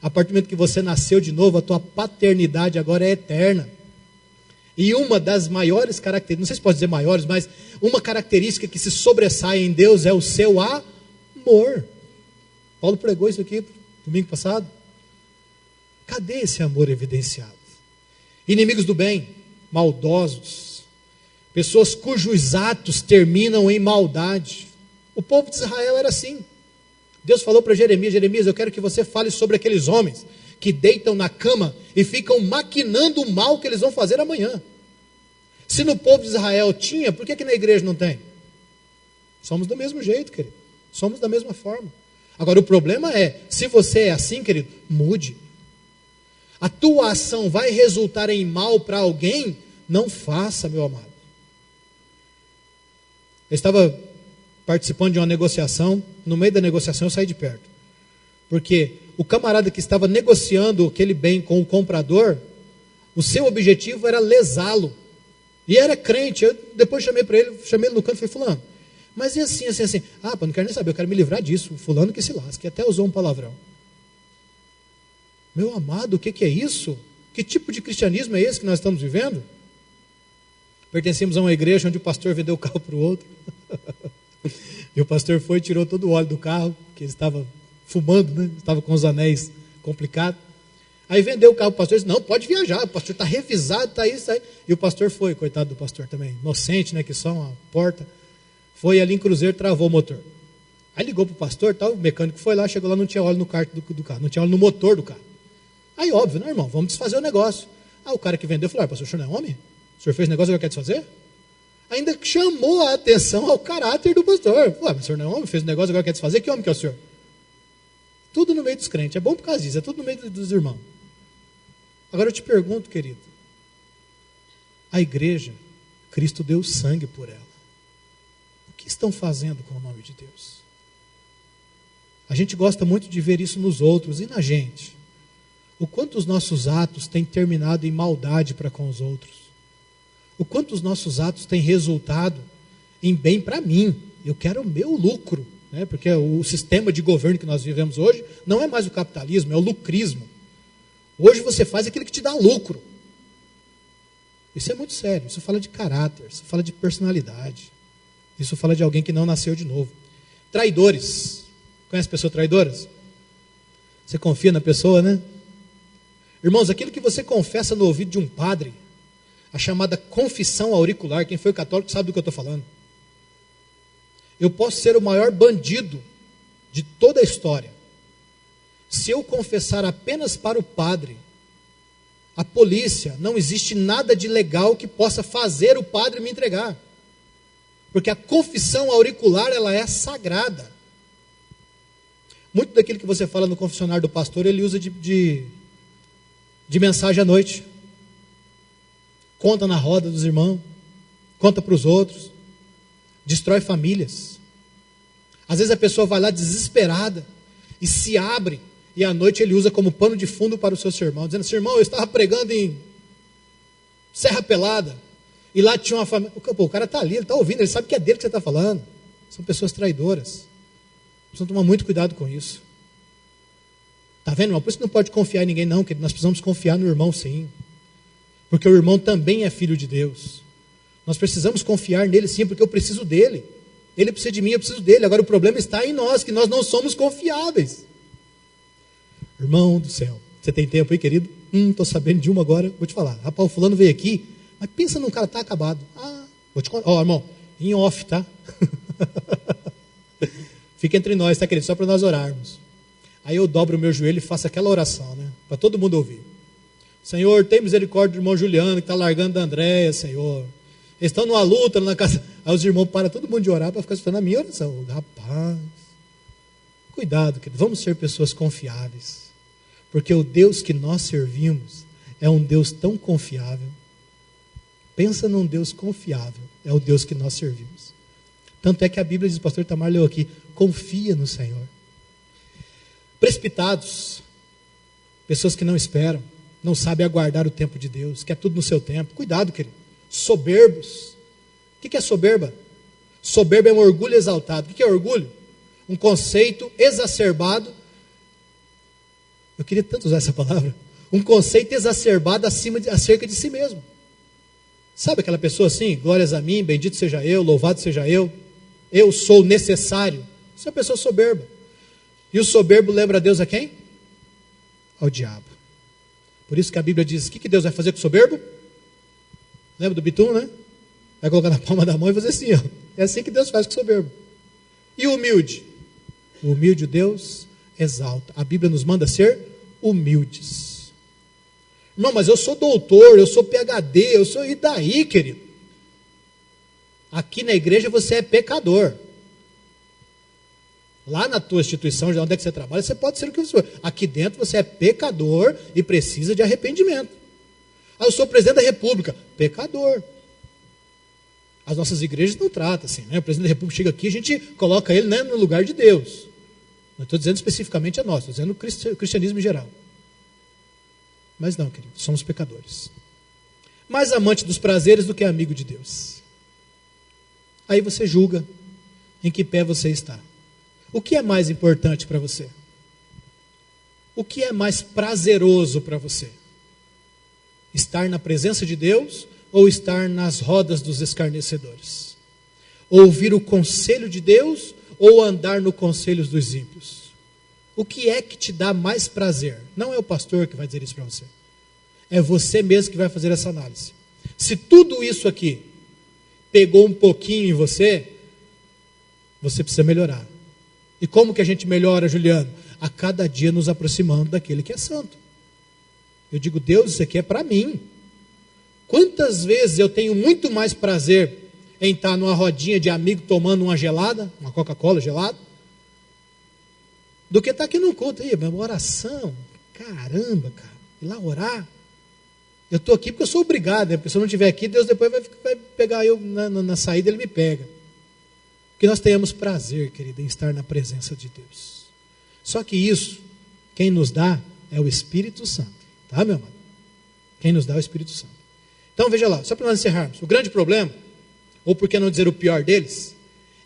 A partir do momento que você nasceu de novo, a tua paternidade agora é eterna. E uma das maiores características, não sei se pode dizer maiores, mas uma característica que se sobressai em Deus é o seu amor. Paulo pregou isso aqui domingo passado. Cadê esse amor evidenciado? Inimigos do bem, maldosos, pessoas cujos atos terminam em maldade. O povo de Israel era assim. Deus falou para Jeremias: Jeremias, eu quero que você fale sobre aqueles homens que deitam na cama e ficam maquinando o mal que eles vão fazer amanhã. Se no povo de Israel tinha, por que na igreja não tem? Somos do mesmo jeito, querido. Somos da mesma forma. Agora o problema é, se você é assim, querido, mude. A tua ação vai resultar em mal para alguém? Não faça, meu amado. Eu estava participando de uma negociação, no meio da negociação eu saí de perto. Porque o camarada que estava negociando aquele bem com o comprador, o seu objetivo era lesá-lo. E era crente. Eu depois chamei ele no canto e falei: fulano, mas e assim. Ah, não quero nem saber, eu quero me livrar disso. O fulano que se lasque, até usou um palavrão. Meu amado, o que é isso? Que tipo de cristianismo é esse que nós estamos vivendo? Pertencemos a uma igreja onde o pastor vendeu o carro para o outro. E o pastor foi e tirou todo o óleo do carro, que ele estava fumando, né? Estava com os anéis complicados. Aí vendeu o carro para o pastor e disse: não, pode viajar, o pastor está revisado, está isso aí. E o pastor foi, coitado do pastor também, inocente, né? Que só uma porta. Foi ali em Cruzeiro, travou o motor. Aí ligou para o pastor, tal, o mecânico foi lá, chegou lá, não tinha óleo no kart do carro, não tinha óleo no motor do carro. Aí óbvio, né, irmão, vamos desfazer o negócio. Ah, o cara que vendeu falou: pastor, o senhor não é homem? O senhor fez negócio e agora quer desfazer? Ainda chamou a atenção ao caráter do pastor. Falou: mas o senhor não é homem, fez negócio e agora quer desfazer? Que homem que é o senhor? Tudo no meio dos crentes, é bom por causa disso, é tudo no meio dos irmãos. Agora eu te pergunto, querido, A igreja, Cristo deu sangue por ela. O que estão fazendo com o nome de Deus? A gente gosta muito de ver isso nos outros e na gente. O quanto os nossos atos têm terminado em maldade para com os outros. O quanto os nossos atos têm resultado em bem para mim. Eu quero o meu lucro, né? Porque o sistema de governo que nós vivemos hoje não é mais o capitalismo, é o lucrismo. Hoje você faz aquilo que te dá lucro. Isso é muito sério. Isso fala de caráter, isso fala de personalidade. Isso fala de alguém que não nasceu de novo. Traidores. Conhece pessoas traidoras? Você confia na pessoa, né? Irmãos, aquilo que você confessa no ouvido de um padre, a chamada confissão auricular, quem foi católico sabe do que eu estou falando. Eu posso ser o maior bandido de toda a história. Se eu confessar apenas para o padre, a polícia, não existe nada de legal que possa fazer o padre me entregar. Porque a confissão auricular, ela é sagrada. Muito daquilo que você fala no confessionário do pastor, ele usa de mensagem à noite. Conta na roda dos irmãos, conta para os outros, destrói famílias. Às vezes a pessoa vai lá desesperada e se abre, e à noite ele usa como pano de fundo para o seu sermão, dizendo assim: irmão, eu estava pregando em Serra Pelada, e lá tinha uma família. O cara está ali, ele está ouvindo, ele sabe que é dele que você está falando. São pessoas traidoras. Precisamos tomar muito cuidado com isso. Está vendo, irmão? Por isso que não pode confiar em ninguém, não, que nós precisamos confiar no irmão, sim. Porque o irmão também é filho de Deus. Nós precisamos confiar nele, sim, porque eu preciso dele. Ele precisa de mim, eu preciso dele. Agora o problema está em nós, que nós não somos confiáveis. Irmão do céu, você tem tempo aí, querido? Estou sabendo de uma agora, vou te falar. Rapaz, o fulano veio aqui, mas pensa num cara que está acabado. Vou te contar. Ó, irmão, em off, tá? Fica entre nós, tá, querido? Só para nós orarmos. Aí eu dobro o meu joelho e faço aquela oração, né? Para todo mundo ouvir. Senhor, tem misericórdia do irmão Juliano, que está largando da Andréia, Senhor. Eles estão numa luta na casa. Aí os irmãos param todo mundo de orar para ficar escutando a minha oração. Rapaz, cuidado, querido. Vamos ser pessoas confiáveis. Porque o Deus que nós servimos é um Deus tão confiável. Pensa num Deus confiável. É o Deus que nós servimos. Tanto é que a Bíblia diz, o pastor Itamar leu aqui, confia no Senhor. Precipitados, pessoas que não esperam, não sabem aguardar o tempo de Deus, quer tudo no seu tempo. Cuidado, querido. Soberbos. O que é soberba? Soberba é um orgulho exaltado. O que é orgulho? Um conceito exacerbado. Eu queria tanto usar essa palavra. Um conceito exacerbado acerca de si mesmo. Sabe aquela pessoa assim? Glórias a mim, bendito seja eu, louvado seja eu sou necessário. Isso é uma pessoa soberba. E o soberbo lembra a Deus a quem? Ao diabo. Por isso que a Bíblia diz, o que Deus vai fazer com o soberbo? Lembra do Bitum, né? Vai colocar na palma da mão e fazer assim, ó. É assim que Deus faz com o soberbo. E o humilde? O humilde Deus exalta. A Bíblia nos manda ser humildes. Não, mas eu sou doutor, eu sou PhD, eu sou... E daí, querido? Aqui na igreja você é pecador. Lá na tua instituição, de onde é que você trabalha, você pode ser o que você for. Aqui dentro você é pecador e precisa de arrependimento. Eu sou presidente da república. Pecador. As nossas igrejas não tratam assim, né? O presidente da república chega aqui, a gente coloca ele, né, no lugar de Deus. Não estou dizendo especificamente a nós, estou dizendo o cristianismo em geral. Mas não, querido, somos pecadores. Mais amante dos prazeres do que amigo de Deus. Aí você julga em que pé você está. O que é mais importante para você? O que é mais prazeroso para você? Estar na presença de Deus ou estar nas rodas dos escarnecedores? Ouvir o conselho de Deus ou andar no conselho dos ímpios? O que é que te dá mais prazer? Não é o pastor que vai dizer isso para você. É você mesmo que vai fazer essa análise. Se tudo isso aqui pegou um pouquinho em você, você precisa melhorar. E como que a gente melhora, Juliano? A cada dia nos aproximando daquele que é santo. Eu digo, Deus, isso aqui é para mim. Quantas vezes eu tenho muito mais prazer em estar numa rodinha de amigo tomando uma gelada, uma Coca-Cola gelada, do que estar aqui no culto. Aí, uma oração, caramba, cara, ir lá orar. Eu estou aqui porque eu sou obrigado, né? Porque se eu não estiver aqui, Deus depois vai pegar eu na saída, Ele me pega. Que nós tenhamos prazer, querido, em estar na presença de Deus. Só que isso, quem nos dá é o Espírito Santo. Tá, meu amado? Quem nos dá é o Espírito Santo. Então, veja lá, só para nós encerrarmos. O grande problema, ou por que não dizer o pior deles,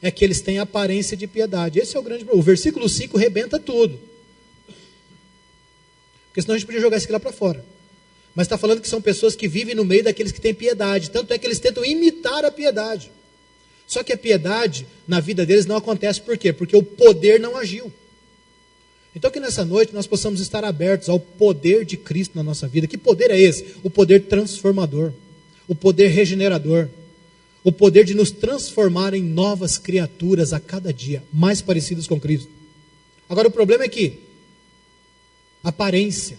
é que eles têm aparência de piedade. Esse é o grande problema. O versículo 5 rebenta tudo. Porque senão a gente podia jogar isso aqui lá para fora. Mas está falando que são pessoas que vivem no meio daqueles que têm piedade. Tanto é que eles tentam imitar a piedade. Só que a piedade, na vida deles, não acontece por quê? Porque o poder não agiu. Então que nessa noite nós possamos estar abertos ao poder de Cristo na nossa vida. Que poder é esse? O poder transformador. O poder regenerador. O poder de nos transformar em novas criaturas a cada dia, mais parecidas com Cristo. Agora o problema é que aparência.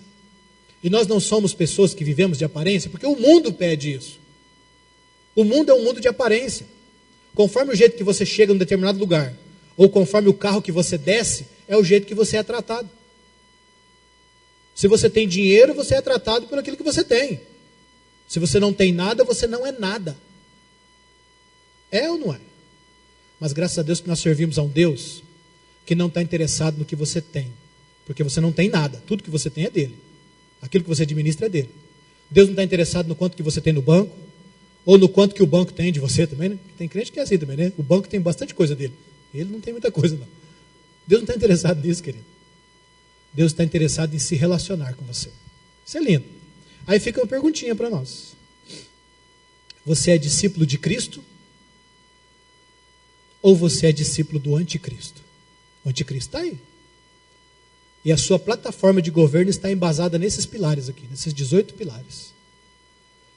E nós não somos pessoas que vivemos de aparência, porque o mundo pede isso. O mundo é um mundo de aparência. Conforme o jeito que você chega em um determinado lugar, ou conforme o carro que você desce, é o jeito que você é tratado. Se você tem dinheiro, você é tratado por aquilo que você tem. Se você não tem nada, você não é nada. É ou não é? Mas graças a Deus que nós servimos a um Deus que não está interessado no que você tem. Porque você não tem nada. Tudo que você tem é dele. Aquilo que você administra é dele. Deus não está interessado no quanto que você tem no banco, ou no quanto que o banco tem de você também, né? Tem crente que é assim também, né? O banco tem bastante coisa dele. Ele não tem muita coisa, não. Deus não está interessado nisso, querido. Deus está interessado em se relacionar com você. Isso é lindo. Aí fica uma perguntinha para nós. Você é discípulo de Cristo? Ou você é discípulo do anticristo? O anticristo está aí. E a sua plataforma de governo está embasada nesses pilares aqui, nesses 18 pilares.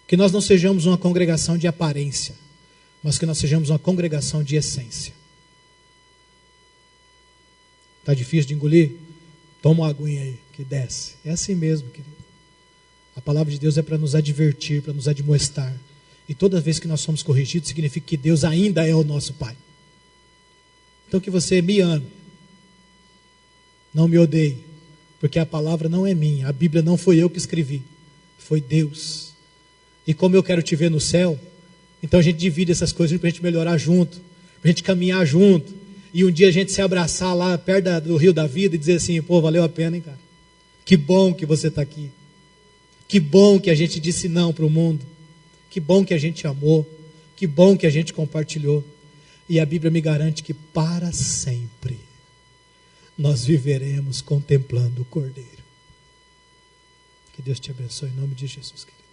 Que nós não sejamos uma congregação de aparência, mas que nós sejamos uma congregação de essência. Está difícil de engolir? Toma uma aguinha aí, que desce. É assim mesmo, querido. A palavra de Deus é para nos advertir, para nos admoestar. E toda vez que nós somos corrigidos, significa que Deus ainda é o nosso Pai. Então que você me ame. Não me odeie. Porque a palavra não é minha. A Bíblia não foi eu que escrevi. Foi Deus. E como eu quero te ver no céu, então a gente divide essas coisas para a gente melhorar junto. Para a gente caminhar junto. E um dia a gente se abraçar lá perto do rio da vida e dizer assim, pô, valeu a pena, hein, cara? Que bom que você está aqui. Que bom que a gente disse não para o mundo. Que bom que a gente amou. Que bom que a gente compartilhou. E a Bíblia me garante que para sempre nós viveremos contemplando o Cordeiro. Que Deus te abençoe em nome de Jesus, querido.